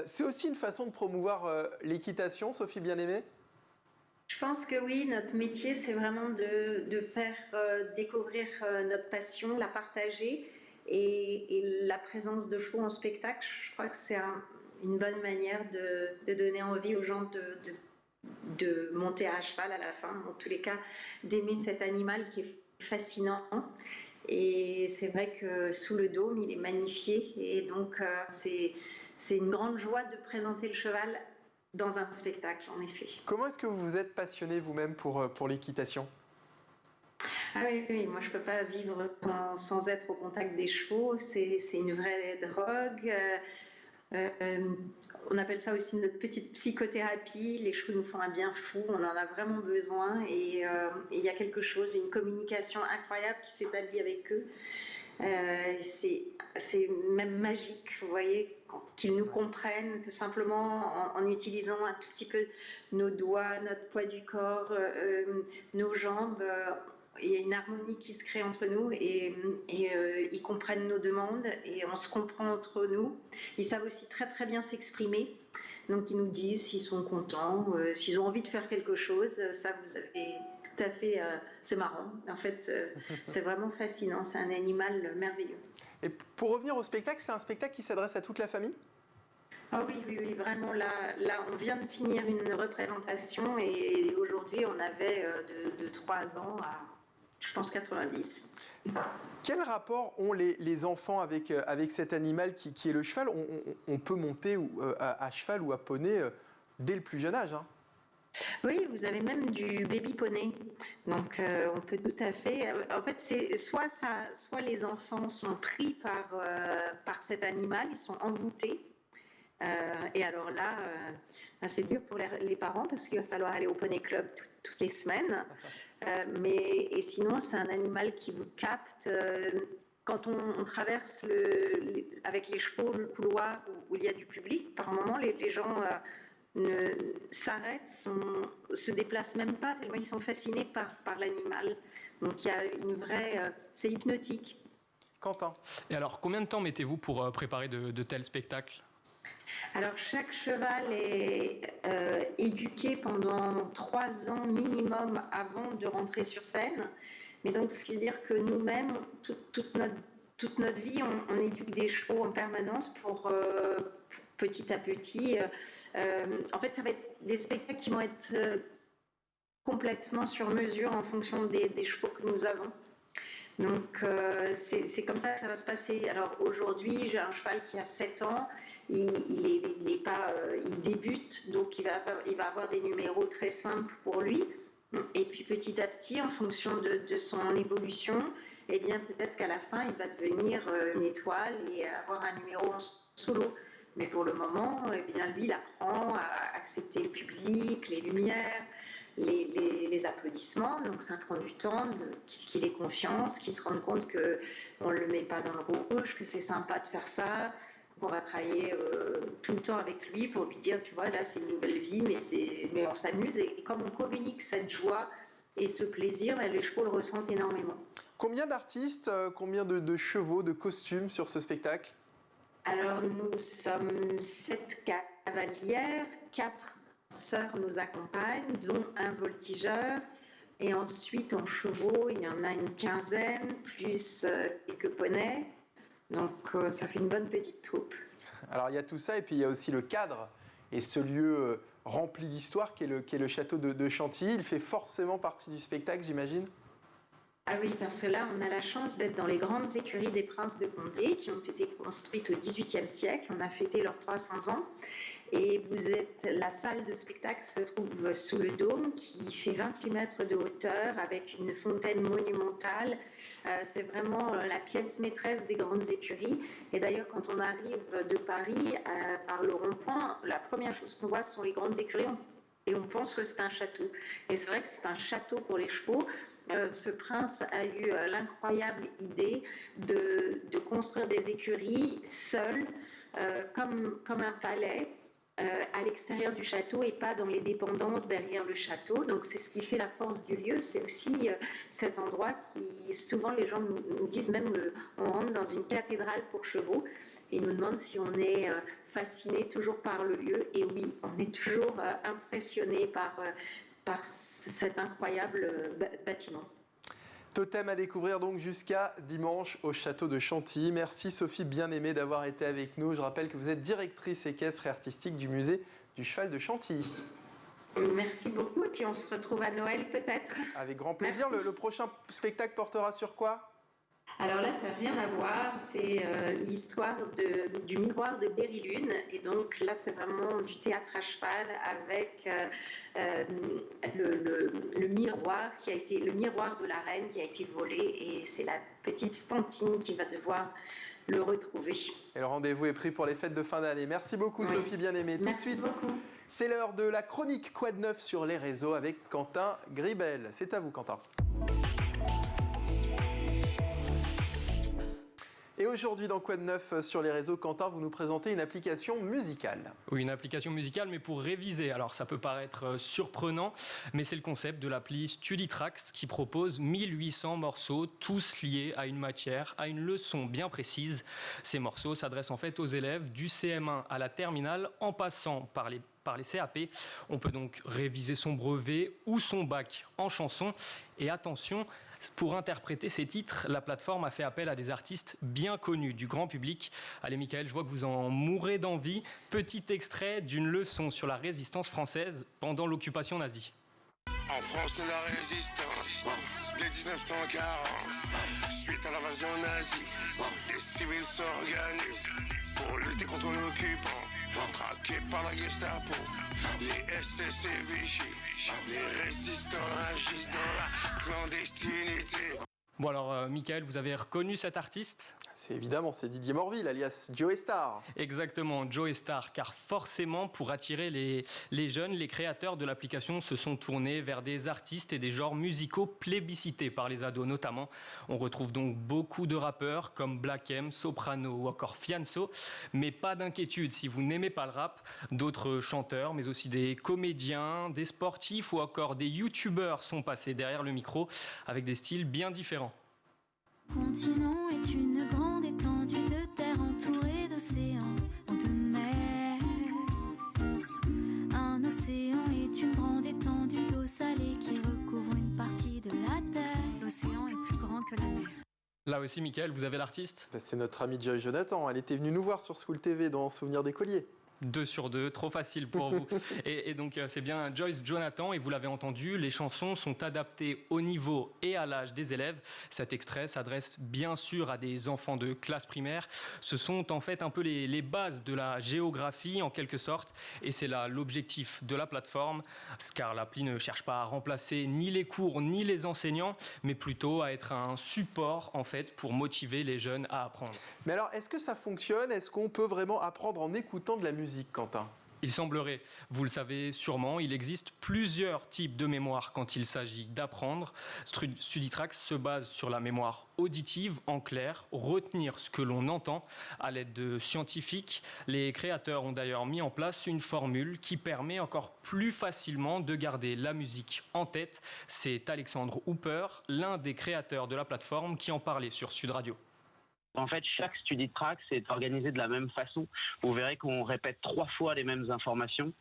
C'est aussi une façon de promouvoir l'équitation, Sophie Bien-Aimée ? Je pense que oui, notre métier, c'est vraiment de faire découvrir notre passion, la partager et la présence de chevaux en spectacle. Je crois que c'est une bonne manière de donner envie aux gens de monter à cheval à la fin, en tous les cas, d'aimer cet animal qui est fascinant. Et c'est vrai que sous le dôme, il est magnifié. Et donc, c'est une grande joie de présenter le cheval dans un spectacle, en effet. Comment est-ce que vous vous êtes passionné vous-même pour l'équitation ? Ah oui, moi je ne peux pas vivre sans être au contact des chevaux. C'est une vraie drogue. On appelle ça aussi notre petite psychothérapie. Les chevaux nous font un bien fou, on en a vraiment besoin et il y a quelque chose, une communication incroyable qui s'établit avec eux. C'est même magique, vous voyez, qu'ils nous comprennent, que simplement en utilisant un tout petit peu nos doigts, notre poids du corps, nos jambes, il y a une harmonie qui se crée entre nous et ils comprennent nos demandes et on se comprend entre nous. Ils savent aussi très très bien s'exprimer. Donc ils nous disent s'ils sont contents, s'ils ont envie de faire quelque chose. Ça, vous avez tout à fait... c'est marrant. En fait, c'est vraiment fascinant. C'est un animal merveilleux. Et pour revenir au spectacle, c'est un spectacle qui s'adresse à toute la famille ? Ah oui, vraiment. Là, on vient de finir une représentation et aujourd'hui, on avait de 3 ans à... je pense 90. Quel rapport ont les enfants avec cet animal qui est le cheval ? On peut monter à cheval ou à poney dès le plus jeune âge, hein. Oui, vous avez même du baby poney. Donc, on peut tout à fait... En fait, c'est soit les enfants sont pris par cet animal, ils sont envoûtés. Et alors là, c'est dur pour les parents parce qu'il va falloir aller au poney club toutes les semaines. Et sinon, c'est un animal qui vous capte. quand on traverse avec les chevaux le couloir où il y a du public, par moment, les gens s'arrêtent, se déplacent même pas, tellement ils sont fascinés par l'animal. Donc il y a une vraie... c'est hypnotique. Quentin. Et alors, combien de temps mettez-vous pour préparer de tels spectacles ? Alors, chaque cheval est éduqué pendant 3 ans minimum avant de rentrer sur scène. Mais donc, ce qui veut dire que nous-mêmes, toute notre vie, on éduque des chevaux en permanence pour petit à petit. En fait, ça va être des spectacles qui vont être complètement sur mesure en fonction des chevaux que nous avons. Donc, c'est comme ça que ça va se passer. Alors, aujourd'hui, j'ai un cheval qui a 7 ans. Il débute, donc il va avoir des numéros très simples pour lui. Et puis petit à petit, en fonction de son évolution, eh bien peut-être qu'à la fin, il va devenir une étoile et avoir un numéro en solo. Mais pour le moment, eh bien lui, il apprend à accepter le public, les lumières, les applaudissements. Donc ça prend du temps, qu'il ait confiance, qu'il se rende compte qu'on ne le met pas dans le rouge, que c'est sympa de faire ça. On va travailler tout le temps avec lui pour lui dire, tu vois, là c'est une nouvelle vie, mais on s'amuse. Et comme on communique cette joie et ce plaisir, les chevaux le ressentent énormément. Combien d'artistes, combien de chevaux, de costumes sur ce spectacle ? Alors nous sommes 7 cavalières, 4 sœurs nous accompagnent, dont un voltigeur. Et ensuite en chevaux, il y en a une 15aine, plus quelques poneys. Donc ça fait une bonne petite troupe. Alors il y a tout ça et puis il y a aussi le cadre et ce lieu rempli d'histoire qui est le château de Chantilly. Il fait forcément partie du spectacle, j'imagine ? Ah oui, parce que là on a la chance d'être dans les grandes écuries des princes de Condé qui ont été construites au XVIIIe siècle. On a fêté leurs 300 ans. Et la salle de spectacle se trouve sous le dôme qui fait 28 mètres de hauteur avec une fontaine monumentale. C'est vraiment la pièce maîtresse des grandes écuries. Et d'ailleurs, quand on arrive de Paris par le rond-point, la première chose qu'on voit sont les grandes écuries et on pense que c'est un château. Et c'est vrai que c'est un château pour les chevaux. Ce prince a eu l'incroyable idée de construire des écuries seules, comme un palais, à l'extérieur du château et pas dans les dépendances derrière le château. Donc c'est ce qui fait la force du lieu. C'est aussi cet endroit qui, souvent les gens nous disent même on rentre dans une cathédrale pour chevaux et nous demandent si on est fasciné toujours par le lieu. Et oui, on est toujours impressionné par cet incroyable bâtiment. Totem à découvrir donc jusqu'à dimanche au château de Chantilly. Merci Sophie Bien-Aimée d'avoir été avec nous. Je rappelle que vous êtes directrice équestre et artistique du musée du cheval de Chantilly. Merci beaucoup et puis on se retrouve à Noël peut-être. Avec grand plaisir. Le prochain spectacle portera sur quoi ? Alors là, ça n'a rien à voir, c'est l'histoire du miroir de Bérilune. Et donc là, c'est vraiment du théâtre à cheval avec le miroir le miroir de la reine qui a été volé. Et c'est la petite Fantine qui va devoir le retrouver. Et le rendez-vous est pris pour les fêtes de fin d'année. Merci beaucoup Sophie Bien-Aimée. Tout de suite, c'est l'heure de la chronique Quoi de neuf sur les réseaux avec Quentin Gribel. C'est à vous Quentin. Et aujourd'hui, dans Quoi de neuf sur les réseaux, Quentin, vous nous présentez une application musicale. Oui, une application musicale, mais pour réviser. Alors, ça peut paraître surprenant, mais c'est le concept de l'appli StudyTracks qui propose 1800 morceaux, tous liés à une matière, à une leçon bien précise. Ces morceaux s'adressent en fait aux élèves du CM1 à la terminale, en passant par les CAP. On peut donc réviser son brevet ou son bac en chanson. Et attention, pour interpréter ces titres, la plateforme a fait appel à des artistes bien connus du grand public. Allez Mickaël, je vois que vous en mourrez d'envie. Petit extrait d'une leçon sur la résistance française pendant l'occupation nazie. En France, nous la résistance, dès 1940, suite à l'invasion nazie, les civils s'organisent pour lutter contre l'occupant, traqués par la Gestapo, les SS et Vichy, les résistants agissent dans la clandestinité. Bon alors, Mickaël, vous avez reconnu cet artiste ? C'est Didier Morville, alias Joey Star. Exactement, Joey Star, car forcément, pour attirer les jeunes, les créateurs de l'application se sont tournés vers des artistes et des genres musicaux plébiscités par les ados notamment. On retrouve donc beaucoup de rappeurs comme Black M, Soprano ou encore Fianso, mais pas d'inquiétude si vous n'aimez pas le rap. D'autres chanteurs, mais aussi des comédiens, des sportifs ou encore des youtubeurs sont passés derrière le micro avec des styles bien différents. Continent est une grande étendue de terre entourée d'océans, de mer. Un océan est une grande étendue d'eau salée qui recouvre une partie de la terre. L'océan est plus grand que la mer. Là aussi, Mickaël, vous avez l'artiste ? C'est notre ami Joy Jonathan. Elle était venue nous voir sur School TV dans Souvenir d'écolier. 2 sur 2, trop facile pour vous. Et donc c'est bien Joyce Jonathan, et vous l'avez entendu, les chansons sont adaptées au niveau et à l'âge des élèves. Cet extrait s'adresse bien sûr à des enfants de classe primaire. Ce sont en fait un peu les bases de la géographie en quelque sorte, et c'est là l'objectif de la plateforme, car l'appli ne cherche pas à remplacer ni les cours ni les enseignants, mais plutôt à être un support en fait pour motiver les jeunes à apprendre. Mais alors, est-ce que ça fonctionne ? Est-ce qu'on peut vraiment apprendre en écoutant de la musique, Quentin ? Il semblerait, vous le savez sûrement, il existe plusieurs types de mémoire quand il s'agit d'apprendre. Studitrax se base sur la mémoire auditive, en clair, retenir ce que l'on entend à l'aide de scientifiques. Les créateurs ont d'ailleurs mis en place une formule qui permet encore plus facilement de garder la musique en tête. C'est Alexandre Hooper, l'un des créateurs de la plateforme, qui en parlait sur Sud Radio. En fait, chaque Studitrax est organisé de la même façon. Vous verrez qu'on répète 3 fois les mêmes informations.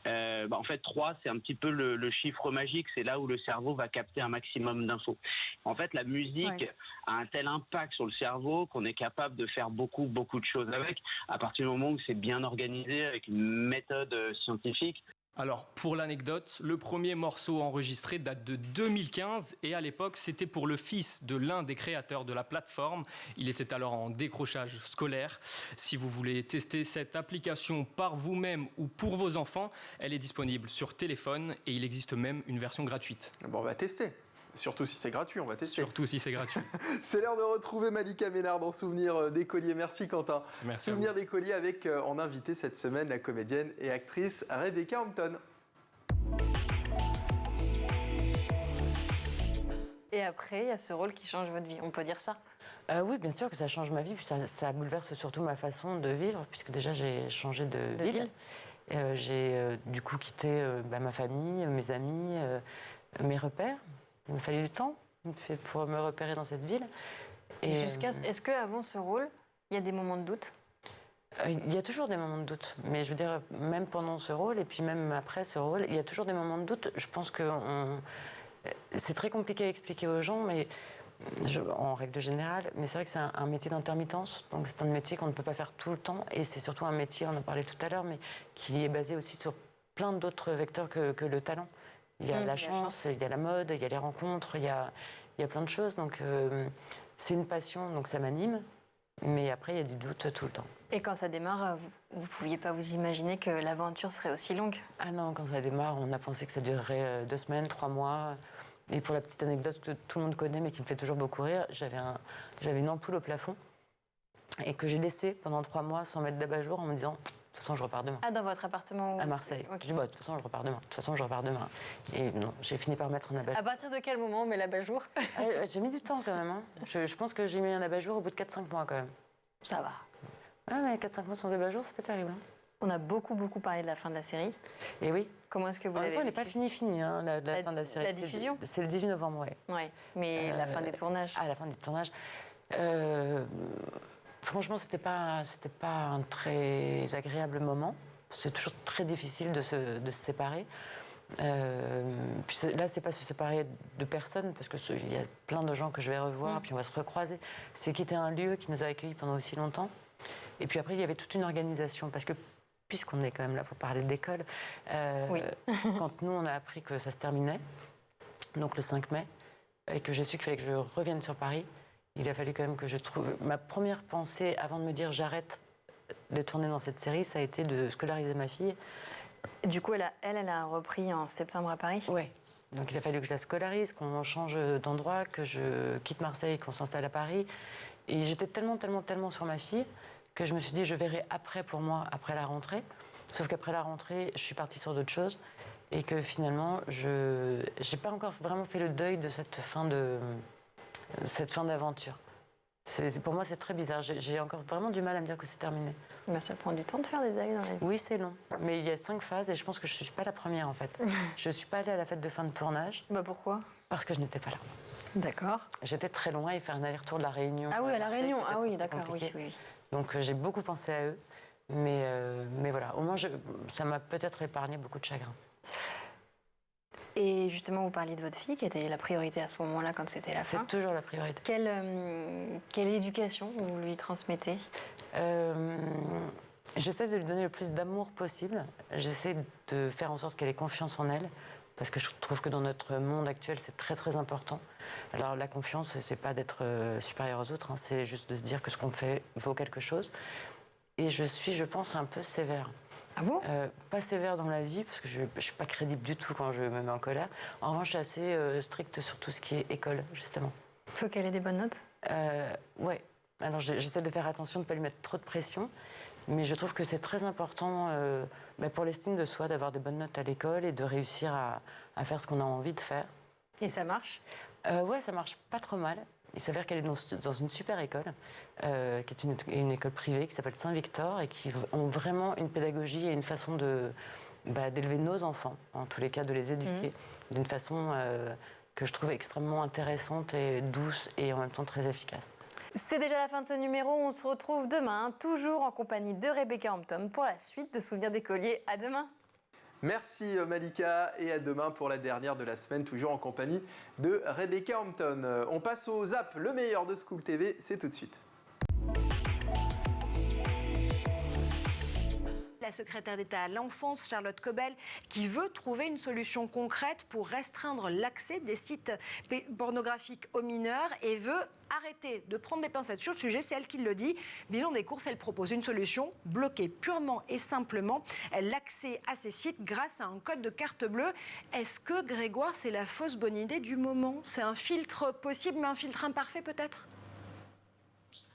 En fait, 3, c'est un petit peu le chiffre magique. C'est là où le cerveau va capter un maximum d'infos. En fait, la musique a un tel impact sur le cerveau qu'on est capable de faire beaucoup de choses avec, à partir du moment où c'est bien organisé avec une méthode scientifique. Alors, pour l'anecdote, le premier morceau enregistré date de 2015 et à l'époque, c'était pour le fils de l'un des créateurs de la plateforme. Il était alors en décrochage scolaire. Si vous voulez tester cette application par vous-même ou pour vos enfants, elle est disponible sur téléphone et il existe même une version gratuite. Bon, on va tester. Surtout si c'est gratuit, on va tester. Surtout si c'est gratuit. C'est l'heure de retrouver Malika Ménard dans Souvenir d'écolier. Merci Quentin. Merci. Souvenir d'écolier avec en invité cette semaine la comédienne et actrice Rebecca Hampton. Et après, il y a ce rôle qui change votre vie, on peut dire ça ? Oui, bien sûr que ça change ma vie, puis ça bouleverse surtout ma façon de vivre, puisque déjà j'ai changé de ville. J'ai du coup quitté ma famille, mes amis, mes repères. Il me fallait du temps pour me repérer dans cette ville. Est-ce qu'avant ce rôle, il y a des moments de doute ? Il y a toujours des moments de doute, mais je veux dire, même pendant ce rôle et puis même après ce rôle, il y a toujours des moments de doute. Je pense que c'est très compliqué à expliquer aux gens, mais en règle générale, mais c'est vrai que c'est un métier d'intermittence, donc c'est un métier qu'on ne peut pas faire tout le temps, et c'est surtout un métier, on en parlait tout à l'heure, mais qui est basé aussi sur plein d'autres vecteurs que le talent. Il y a la chance, il y a la mode, il y a les rencontres, il y a plein de choses. Donc c'est une passion, donc ça m'anime. Mais après, il y a du doute tout le temps. Et quand ça démarre, vous ne pouviez pas vous imaginer que l'aventure serait aussi longue ? Ah non, quand ça démarre, on a pensé que ça durerait 2 semaines, 3 mois. Et pour la petite anecdote que tout le monde connaît, mais qui me fait toujours beaucoup rire, j'avais une ampoule au plafond et que j'ai laissée pendant 3 mois sans mettre d'abat-jour en me disant... De toute façon, je repars demain. Ah, dans votre appartement À Marseille. Okay. Je dis, de toute façon, je repars demain. De toute façon, je repars demain. Et non, j'ai fini par mettre un abat-jour. À partir de quel moment on met l'abat-jour ? J'ai mis du temps quand même. Hein. Je pense que j'ai mis un abat-jour au bout de 4-5 mois quand même. Ça va. Ah, mais 4-5 mois sans abat-jour, c'est pas terrible. Hein. On a beaucoup parlé de la fin de la série. Et oui. Comment est-ce que vous l'avez vécu ? Elle n'est pas finie, hein, la fin de la série. La diffusion ? C'est le 18 novembre, oui. Oui, mais la fin des tournages. Ah, la fin des tournages. Franchement, c'était pas un très agréable moment. C'est toujours très difficile de se séparer. Puis là, c'est pas se séparer de personne, parce qu'il y a plein de gens que je vais revoir, puis on va se recroiser. C'est quitter un lieu qui nous a accueillis pendant aussi longtemps. Et puis après, il y avait toute une organisation, parce que puisqu'on est quand même là pour parler d'école, quand nous, on a appris que ça se terminait, donc le 5 mai, et que j'ai su qu'il fallait que je revienne sur Paris, il a fallu quand même que je trouve... Ma première pensée, avant de me dire j'arrête de tourner dans cette série, ça a été de scolariser ma fille. Du coup, elle a repris en septembre à Paris ? Oui. Donc il a fallu que je la scolarise, qu'on change d'endroit, que je quitte Marseille, qu'on s'installe à Paris. Et j'étais tellement sur ma fille que je me suis dit, je verrai après pour moi, après la rentrée. Sauf qu'après la rentrée, je suis partie sur d'autres choses. Et que finalement, je n'ai pas encore vraiment fait le deuil de cette fin d'aventure. Pour moi, c'est très bizarre. J'ai encore vraiment du mal à me dire que c'est terminé. Ben, ça prend du temps de faire des deuils dans la vie. Oui, c'est long. Mais il y a 5 phases et je pense que je ne suis pas la première, en fait. Je ne suis pas allée à la fête de fin de tournage. Bah pourquoi? Parce que je n'étais pas là. D'accord. J'étais très loin et faire un aller-retour de la Réunion. Ah oui, à la Marseille, Réunion. Ah oui, très d'accord. Oui, compliqué. oui. Donc j'ai beaucoup pensé à eux. Mais voilà, au moins, ça m'a peut-être épargné beaucoup de chagrin. Et justement, vous parliez de votre fille, qui était la priorité à ce moment-là, quand c'était la fin. C'est toujours la priorité. Quelle éducation vous lui transmettez? J'essaie de lui donner le plus d'amour possible. J'essaie de faire en sorte qu'elle ait confiance en elle, parce que je trouve que dans notre monde actuel, c'est très important. Alors la confiance, c'est pas d'être supérieur aux autres, hein, c'est juste de se dire que ce qu'on fait vaut quelque chose. Et je suis, je pense, un peu sévère. Ah bon? Pas sévère dans la vie, parce que je ne suis pas crédible du tout quand je me mets en colère. En revanche, je suis assez stricte sur tout ce qui est école, justement. Il faut qu'elle ait des bonnes notes? Ouais. Alors j'essaie de faire attention de ne pas lui mettre trop de pression, mais je trouve que c'est très important pour l'estime de soi d'avoir des bonnes notes à l'école et de réussir à faire ce qu'on a envie de faire. Et ça marche? Ouais, ça marche pas trop mal. Il s'avère qu'elle est dans une super école, qui est une école privée qui s'appelle Saint-Victor et qui ont vraiment une pédagogie et une façon d'élever nos enfants, en tous les cas de les éduquer, d'une façon que je trouve extrêmement intéressante et douce et en même temps très efficace. C'est déjà la fin de ce numéro. On se retrouve demain, toujours en compagnie de Rebecca Hampton pour la suite de Souvenirs d'écoliers. À demain. Merci Malika et à demain pour la dernière de la semaine, toujours en compagnie de Rebecca Hampton. On passe au Zap, le meilleur de Scoop TV, c'est tout de suite. La secrétaire d'État à l'enfance, Charlotte Cobel, qui veut trouver une solution concrète pour restreindre l'accès des sites pornographiques aux mineurs et veut arrêter de prendre des pincettes sur le sujet. C'est elle qui le dit. Bilan des courses, elle propose une solution, bloquer purement et simplement l'accès à ces sites grâce à un code de carte bleue. Est-ce que, Grégoire, c'est la fausse bonne idée du moment? C'est un filtre possible, mais un filtre imparfait peut-être?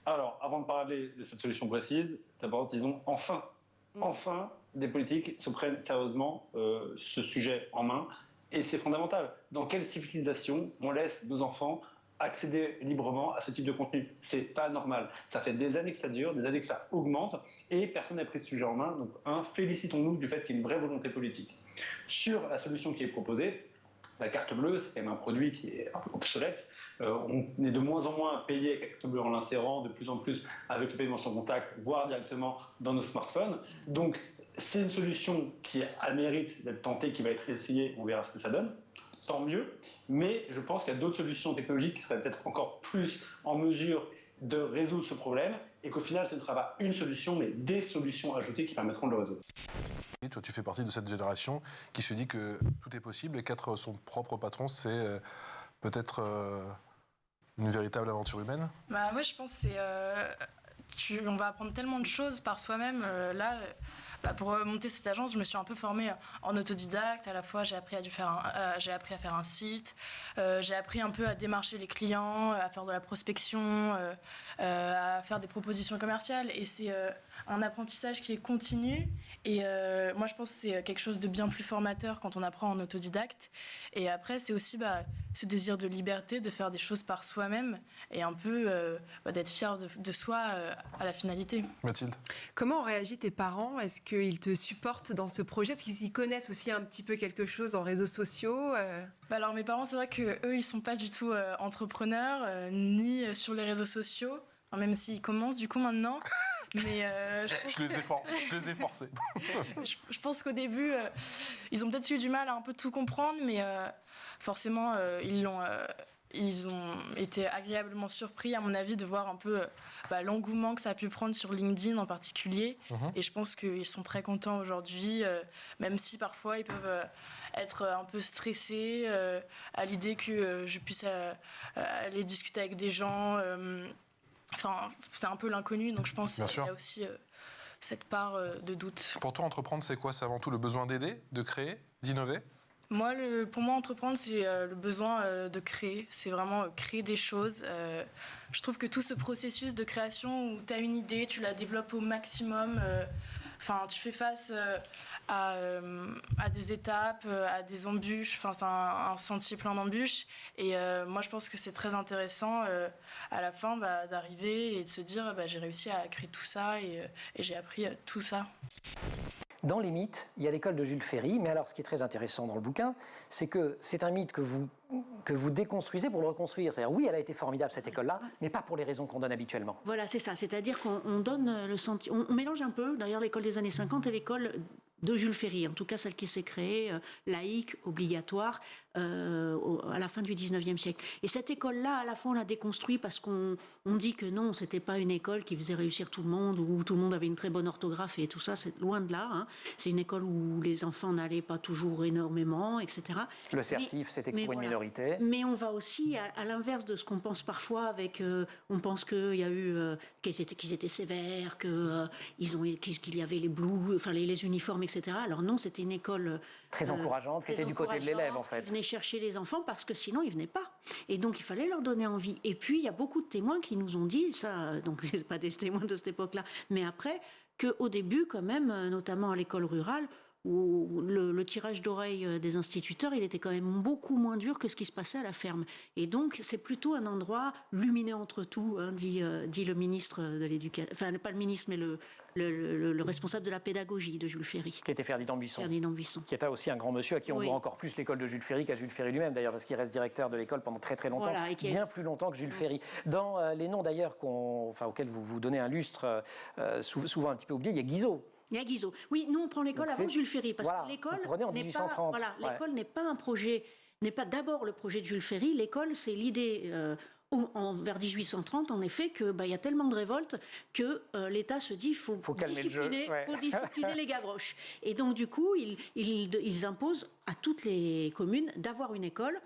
Alors, avant de parler de cette solution précise, d'abord, disons enfin, des politiques se prennent sérieusement ce sujet en main. Et c'est fondamental. Dans quelle civilisation on laisse nos enfants accéder librement à ce type de contenu? C'est pas normal. Ça fait des années que ça dure, des années que ça augmente, et personne n'a pris ce sujet en main. Donc, félicitons-nous du fait qu'il y ait une vraie volonté politique. Sur la solution qui est proposée, la carte bleue, c'est quand même un produit qui est un peu obsolète. On est de moins en moins payé avec la carte bleue en l'insérant, de plus en plus avec le paiement sans contact, voire directement dans nos smartphones. Donc, c'est une solution qui a le mérite d'être tentée, qui va être essayée, on verra ce que ça donne. Tant mieux, mais je pense qu'il y a d'autres solutions technologiques qui seraient peut-être encore plus en mesure de résoudre ce problème et qu'au final, ce ne sera pas une solution, mais des solutions ajoutées qui permettront de le résoudre. Et toi, tu fais partie de cette génération qui se dit que tout est possible et qu'être son propre patron, c'est peut-être une véritable aventure humaine. Bah ouais, je pense que c'est... on va apprendre tellement de choses par soi-même. Pour monter cette agence, je me suis un peu formée en autodidacte. À la fois, j'ai appris à faire un site, j'ai appris un peu à démarcher les clients, à faire de la prospection, à faire des propositions commerciales. Et c'est un apprentissage qui est continu. Et moi, je pense que c'est quelque chose de bien plus formateur quand on apprend en autodidacte. Et après, c'est aussi ce désir de liberté, de faire des choses par soi-même et un peu d'être fier de soi à la finalité. Mathilde. Comment ont réagi tes parents? Est-ce qu'ils te supportent dans ce projet? Est-ce qu'ils y connaissent aussi un petit peu quelque chose en réseaux sociaux? Alors mes parents, c'est vrai qu'eux, ils sont pas du tout entrepreneurs, ni sur les réseaux sociaux, enfin, même s'ils commencent du coup maintenant. Mais je les ai forcés. je pense qu'au début, ils ont peut-être eu du mal à un peu tout comprendre, mais forcément, ils ont été agréablement surpris, à mon avis, de voir un peu l'engouement que ça a pu prendre sur LinkedIn en particulier. Et je pense qu'ils sont très contents aujourd'hui, même si parfois ils peuvent être un peu stressés à l'idée que je puisse aller discuter avec des gens. Enfin, c'est un peu l'inconnu, donc je pense qu'il y a aussi cette part de doute. Pour toi, entreprendre, c'est quoi? C'est avant tout le besoin d'aider, de créer, d'innover? Moi, pour moi, entreprendre, c'est le besoin de créer. C'est vraiment créer des choses. Je trouve que tout ce processus de création où tu as une idée, tu la développes au maximum. Tu fais face à des étapes, à des embûches. C'est un sentier plein d'embûches. Et moi, je pense que c'est très intéressant à la fin d'arriver et de se dire j'ai réussi à créer tout ça et j'ai appris tout ça. Dans les mythes, il y a l'école de Jules Ferry, mais alors ce qui est très intéressant dans le bouquin, c'est que c'est un mythe que vous déconstruisez pour le reconstruire. C'est-à-dire, oui, elle a été formidable cette école-là, mais pas pour les raisons qu'on donne habituellement. Voilà, c'est ça. C'est-à-dire qu'on donne le sentiment. On mélange un peu, d'ailleurs, l'école des années 50 et l'école de Jules Ferry, en tout cas celle qui s'est créée, laïque, obligatoire, à la fin du 19e siècle. Et cette école-là, à la fois, on l'a déconstruit parce qu'on dit que non, c'était pas une école qui faisait réussir tout le monde, où tout le monde avait une très bonne orthographe et tout ça, c'est loin de là. Hein. C'est une école où les enfants n'allaient pas toujours énormément, etc. Le certif, c'était pour une minorité. Mais on va aussi à l'inverse de ce qu'on pense parfois avec... on pense qu'il y a eu... qu'ils étaient sévères, qu'il y avait les blues, les uniformes, etc. Alors non, c'était une école... Très encourageante, qui était du côté de l'élève, en fait. Ils venaient chercher les enfants parce que sinon, ils ne venaient pas. Et donc, il fallait leur donner envie. Et puis, il y a beaucoup de témoins qui nous ont dit, ça, donc ce n'est pas des témoins de cette époque-là, mais après, qu'au début, quand même, notamment à l'école rurale, où le tirage d'oreille des instituteurs, il était quand même beaucoup moins dur que ce qui se passait à la ferme. Et donc, c'est plutôt un endroit lumineux entre tout, hein, dit le ministre de l'Éducation, enfin, pas le ministre, mais le responsable de la pédagogie de Jules Ferry. Qui était Ferdinand Buisson. Ferdinand Buisson. Qui était aussi un grand monsieur à qui on doit encore plus l'école de Jules Ferry qu'à Jules Ferry lui-même, d'ailleurs, parce qu'il reste directeur de l'école pendant très très longtemps, voilà, bien plus longtemps que Jules Ferry. Dans les noms d'ailleurs auxquels vous donnez un lustre, souvent un petit peu oublié, il y a Guizot. Il y a Guizot. Oui, nous on prend l'école avant Jules Ferry parce que l'école n'est pas un projet, n'est pas d'abord le projet de Jules Ferry. L'école, c'est l'idée vers 1830, en effet, que y a tellement de révoltes que l'État se dit faut discipliner les Gavroches. Et donc du coup, ils imposent à toutes les communes d'avoir une école.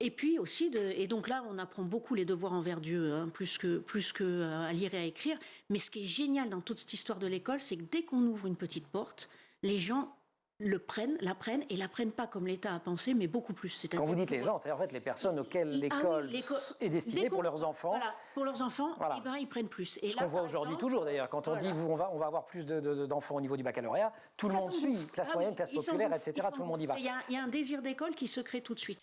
Et puis aussi, et donc là, on apprend beaucoup les devoirs envers Dieu, hein, plus que à lire et à écrire. Mais ce qui est génial dans toute cette histoire de l'école, c'est que dès qu'on ouvre une petite porte, les gens la prennent pas comme l'État a pensé, mais beaucoup plus. Quand vous dites les gens, c'est en fait les personnes auxquelles l'école est destinée pour leurs enfants. Voilà, pour leurs enfants, ils prennent plus. Et ce qu'on voit aujourd'hui toujours d'ailleurs, quand on dit on va avoir plus d'enfants au niveau du baccalauréat, tout le monde suit, classe moyenne, classe populaire, etc. Tout le monde y va. Il y a un désir d'école qui se crée tout de suite.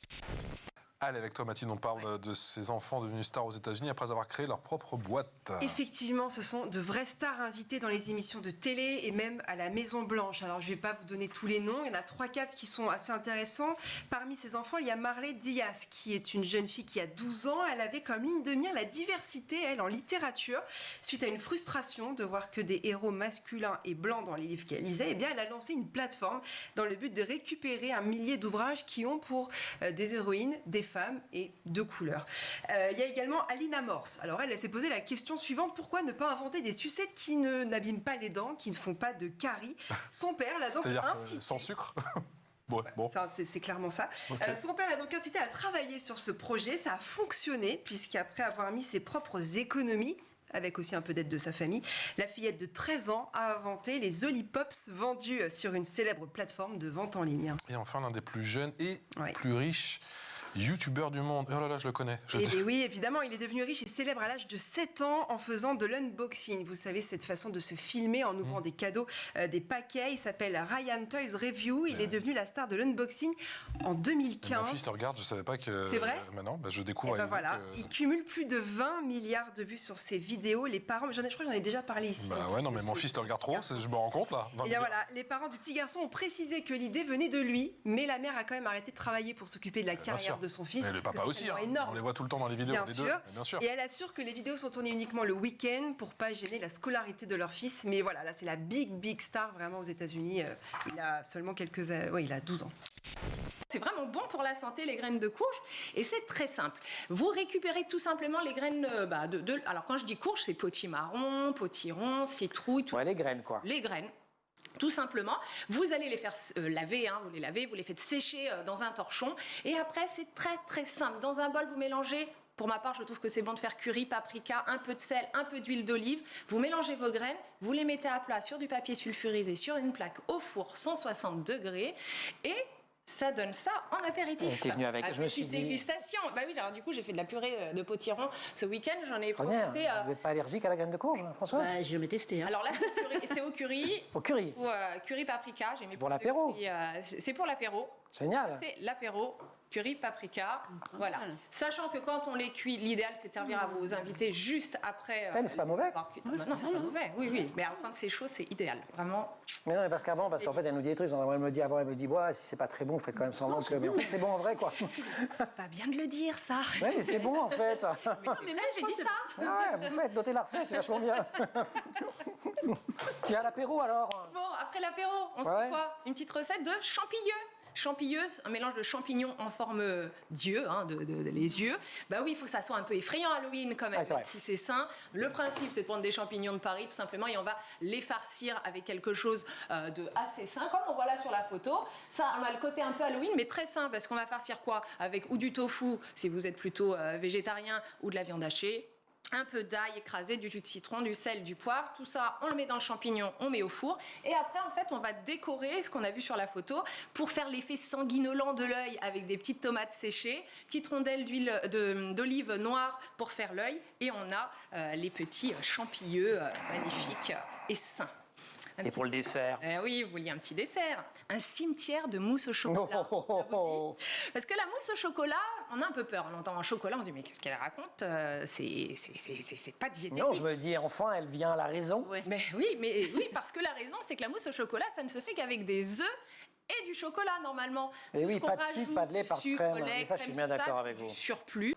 Allez, avec toi Mathilde, on parle de ces enfants devenus stars aux États-Unis après avoir créé leur propre boîte. Effectivement, ce sont de vraies stars invitées dans les émissions de télé et même à la Maison Blanche. Alors, je ne vais pas vous donner tous les noms, il y en a 3-4 qui sont assez intéressants. Parmi ces enfants, il y a Marley Diaz, qui est une jeune fille qui a 12 ans. Elle avait comme ligne de mire la diversité, elle, en littérature. Suite à une frustration de voir que des héros masculins et blancs dans les livres qu'elle lisait, eh bien, elle a lancé une plateforme dans le but de récupérer 1 millier d'ouvrages qui ont pour des héroïnes, des femmes et de couleurs. Il y a également Alina Morse. Alors elle s'est posé la question suivante: pourquoi ne pas inventer des sucettes qui n'abîment pas les dents, qui ne font pas de caries? Son père l'a donc incité... sans sucre. Bon. C'est clairement ça. Okay. Son père l'a donc incité à travailler sur ce projet. Ça a fonctionné puisqu'après avoir mis ses propres économies, avec aussi un peu d'aide de sa famille, la fillette de 13 ans a inventé les Olipops vendus sur une célèbre plateforme de vente en ligne. Et enfin, l'un des plus jeunes et plus riches youtubeur du monde. Oh là là, je le connais. Et oui, évidemment, il est devenu riche et célèbre à l'âge de 7 ans en faisant de l'unboxing. Vous savez, cette façon de se filmer en ouvrant des cadeaux, des paquets. Il s'appelle Ryan Toys Review. Il est devenu la star de l'unboxing en 2015. Mon fils le regarde, je ne savais pas que... C'est vrai ? Maintenant, je découvre. Il cumule plus de 20 milliards de vues sur ses vidéos. Les parents, je crois que j'en ai déjà parlé ici. Mais mon fils le regarde trop, je me rends compte là. Et voilà, les parents du petit garçon ont précisé que l'idée venait de lui, mais la mère a quand même arrêté de travailler pour s'occuper de la carrière de son fils. Et le papa aussi, on les voit tout le temps dans les vidéos, bien les sûr. deux. Bien sûr. Et elle assure que les vidéos sont tournées uniquement le week-end pour pas gêner la scolarité de leur fils. Mais voilà, là c'est la big star vraiment aux États-Unis. Il a seulement il a 12 ans. C'est vraiment bon pour la santé, les graines de courge, et c'est très simple. Vous récupérez tout simplement les graines alors quand je dis courge, c'est potimarron, potiron, citrouille, tout. Ouais, les graines quoi. Les graines. Tout simplement, vous allez les faire laver, vous les lavez, vous les faites sécher dans un torchon. Et après, c'est très simple. Dans un bol, vous mélangez, pour ma part, je trouve que c'est bon de faire curry, paprika, un peu de sel, un peu d'huile d'olive. Vous mélangez vos graines, vous les mettez à plat sur du papier sulfurisé, sur une plaque au four 160 degrés. Et ça donne ça en apéritif. T'es venu avec, je me suis dit... dégustation. Bah oui, alors du coup, j'ai fait de la purée de potiron ce week-end. J'en ai profité. Vous n'êtes pas allergique à la graine de courge, François? Je l'ai testé. Alors là, c'est au curry. Au curry? Ou curry paprika. C'est pour l'apéro. C'est pour l'apéro. Génial. C'est l'apéro. Curry paprika, voilà. Sachant que quand on les cuit, l'idéal c'est de servir à vos invités juste après. Mais c'est pas mauvais. Non, c'est pas mauvais. Oui. Mais quand c'est chaud, c'est idéal, vraiment. Mais non, mais parce qu'en fait, elle nous dit des trucs. Elle me dit avant, elle me dit, si c'est pas très bon, faites quand même semblant que. Mais en fait, c'est bon en vrai, quoi. C'est pas bien de le dire, ça. Oui, mais c'est bon en fait. Mais là, j'ai dit ça. Ah ouais, vous faites noter la recette, c'est vachement bien. Il y a l'apéro alors. Bon, après l'apéro, on se fait quoi? Une petite recette de champilleux. Champilleux, un mélange de champignons en forme d'yeux, les yeux. Bah oui, il faut que ça soit un peu effrayant Halloween quand même, si c'est sain. Le principe, c'est de prendre des champignons de Paris, tout simplement, et on va les farcir avec quelque chose de assez sain, comme on voit là sur la photo. Ça, on a le côté un peu Halloween, mais très sain, parce qu'on va farcir quoi? Avec ou du tofu, si vous êtes plutôt végétarien, ou de la viande hachée. Un peu d'ail écrasé, du jus de citron, du sel, du poivre, tout ça on le met dans le champignon, on met au four et après en fait on va décorer ce qu'on a vu sur la photo pour faire l'effet sanguinolent de l'œil avec des petites tomates séchées, petites rondelles d'olive noire pour faire l'œil et on a les petits champilleux magnifiques et sains. Et pour le dessert? Oui, vous vouliez un petit dessert. Un cimetière de mousse au chocolat. Parce que la mousse au chocolat, on a un peu peur. On entend un chocolat, on se dit mais qu'est-ce qu'elle raconte? C'est pas diététique. Non, je me dis enfin, elle vient à la raison. Mais oui, parce que la raison, c'est que la mousse au chocolat, ça ne se fait qu'avec des œufs et du chocolat normalement. Et oui, pas de sucre, pas de lait, pas de crème. Et ça, je suis bien d'accord avec vous. Du surplus.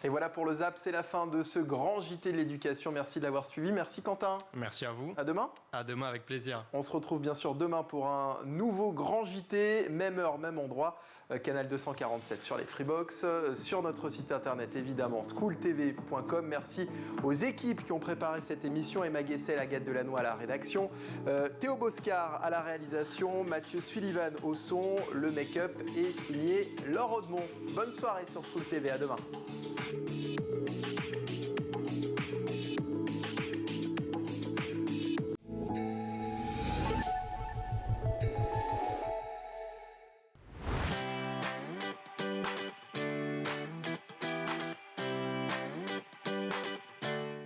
Et voilà pour le Zap, c'est la fin de ce grand JT de l'éducation. Merci de l'avoir suivi. Merci Quentin. Merci à vous. À demain. À demain avec plaisir. On se retrouve bien sûr demain pour un nouveau grand JT, même heure, même endroit. Canal 247 sur les Freebox, sur notre site internet évidemment schooltv.com. Merci aux équipes qui ont préparé cette émission, Emma Guessel, Agathe Delannoy à la rédaction, Théo Boscar à la réalisation, Mathieu Sullivan au son, le make-up est signé Laure Audemont. Bonne soirée sur School TV, à demain.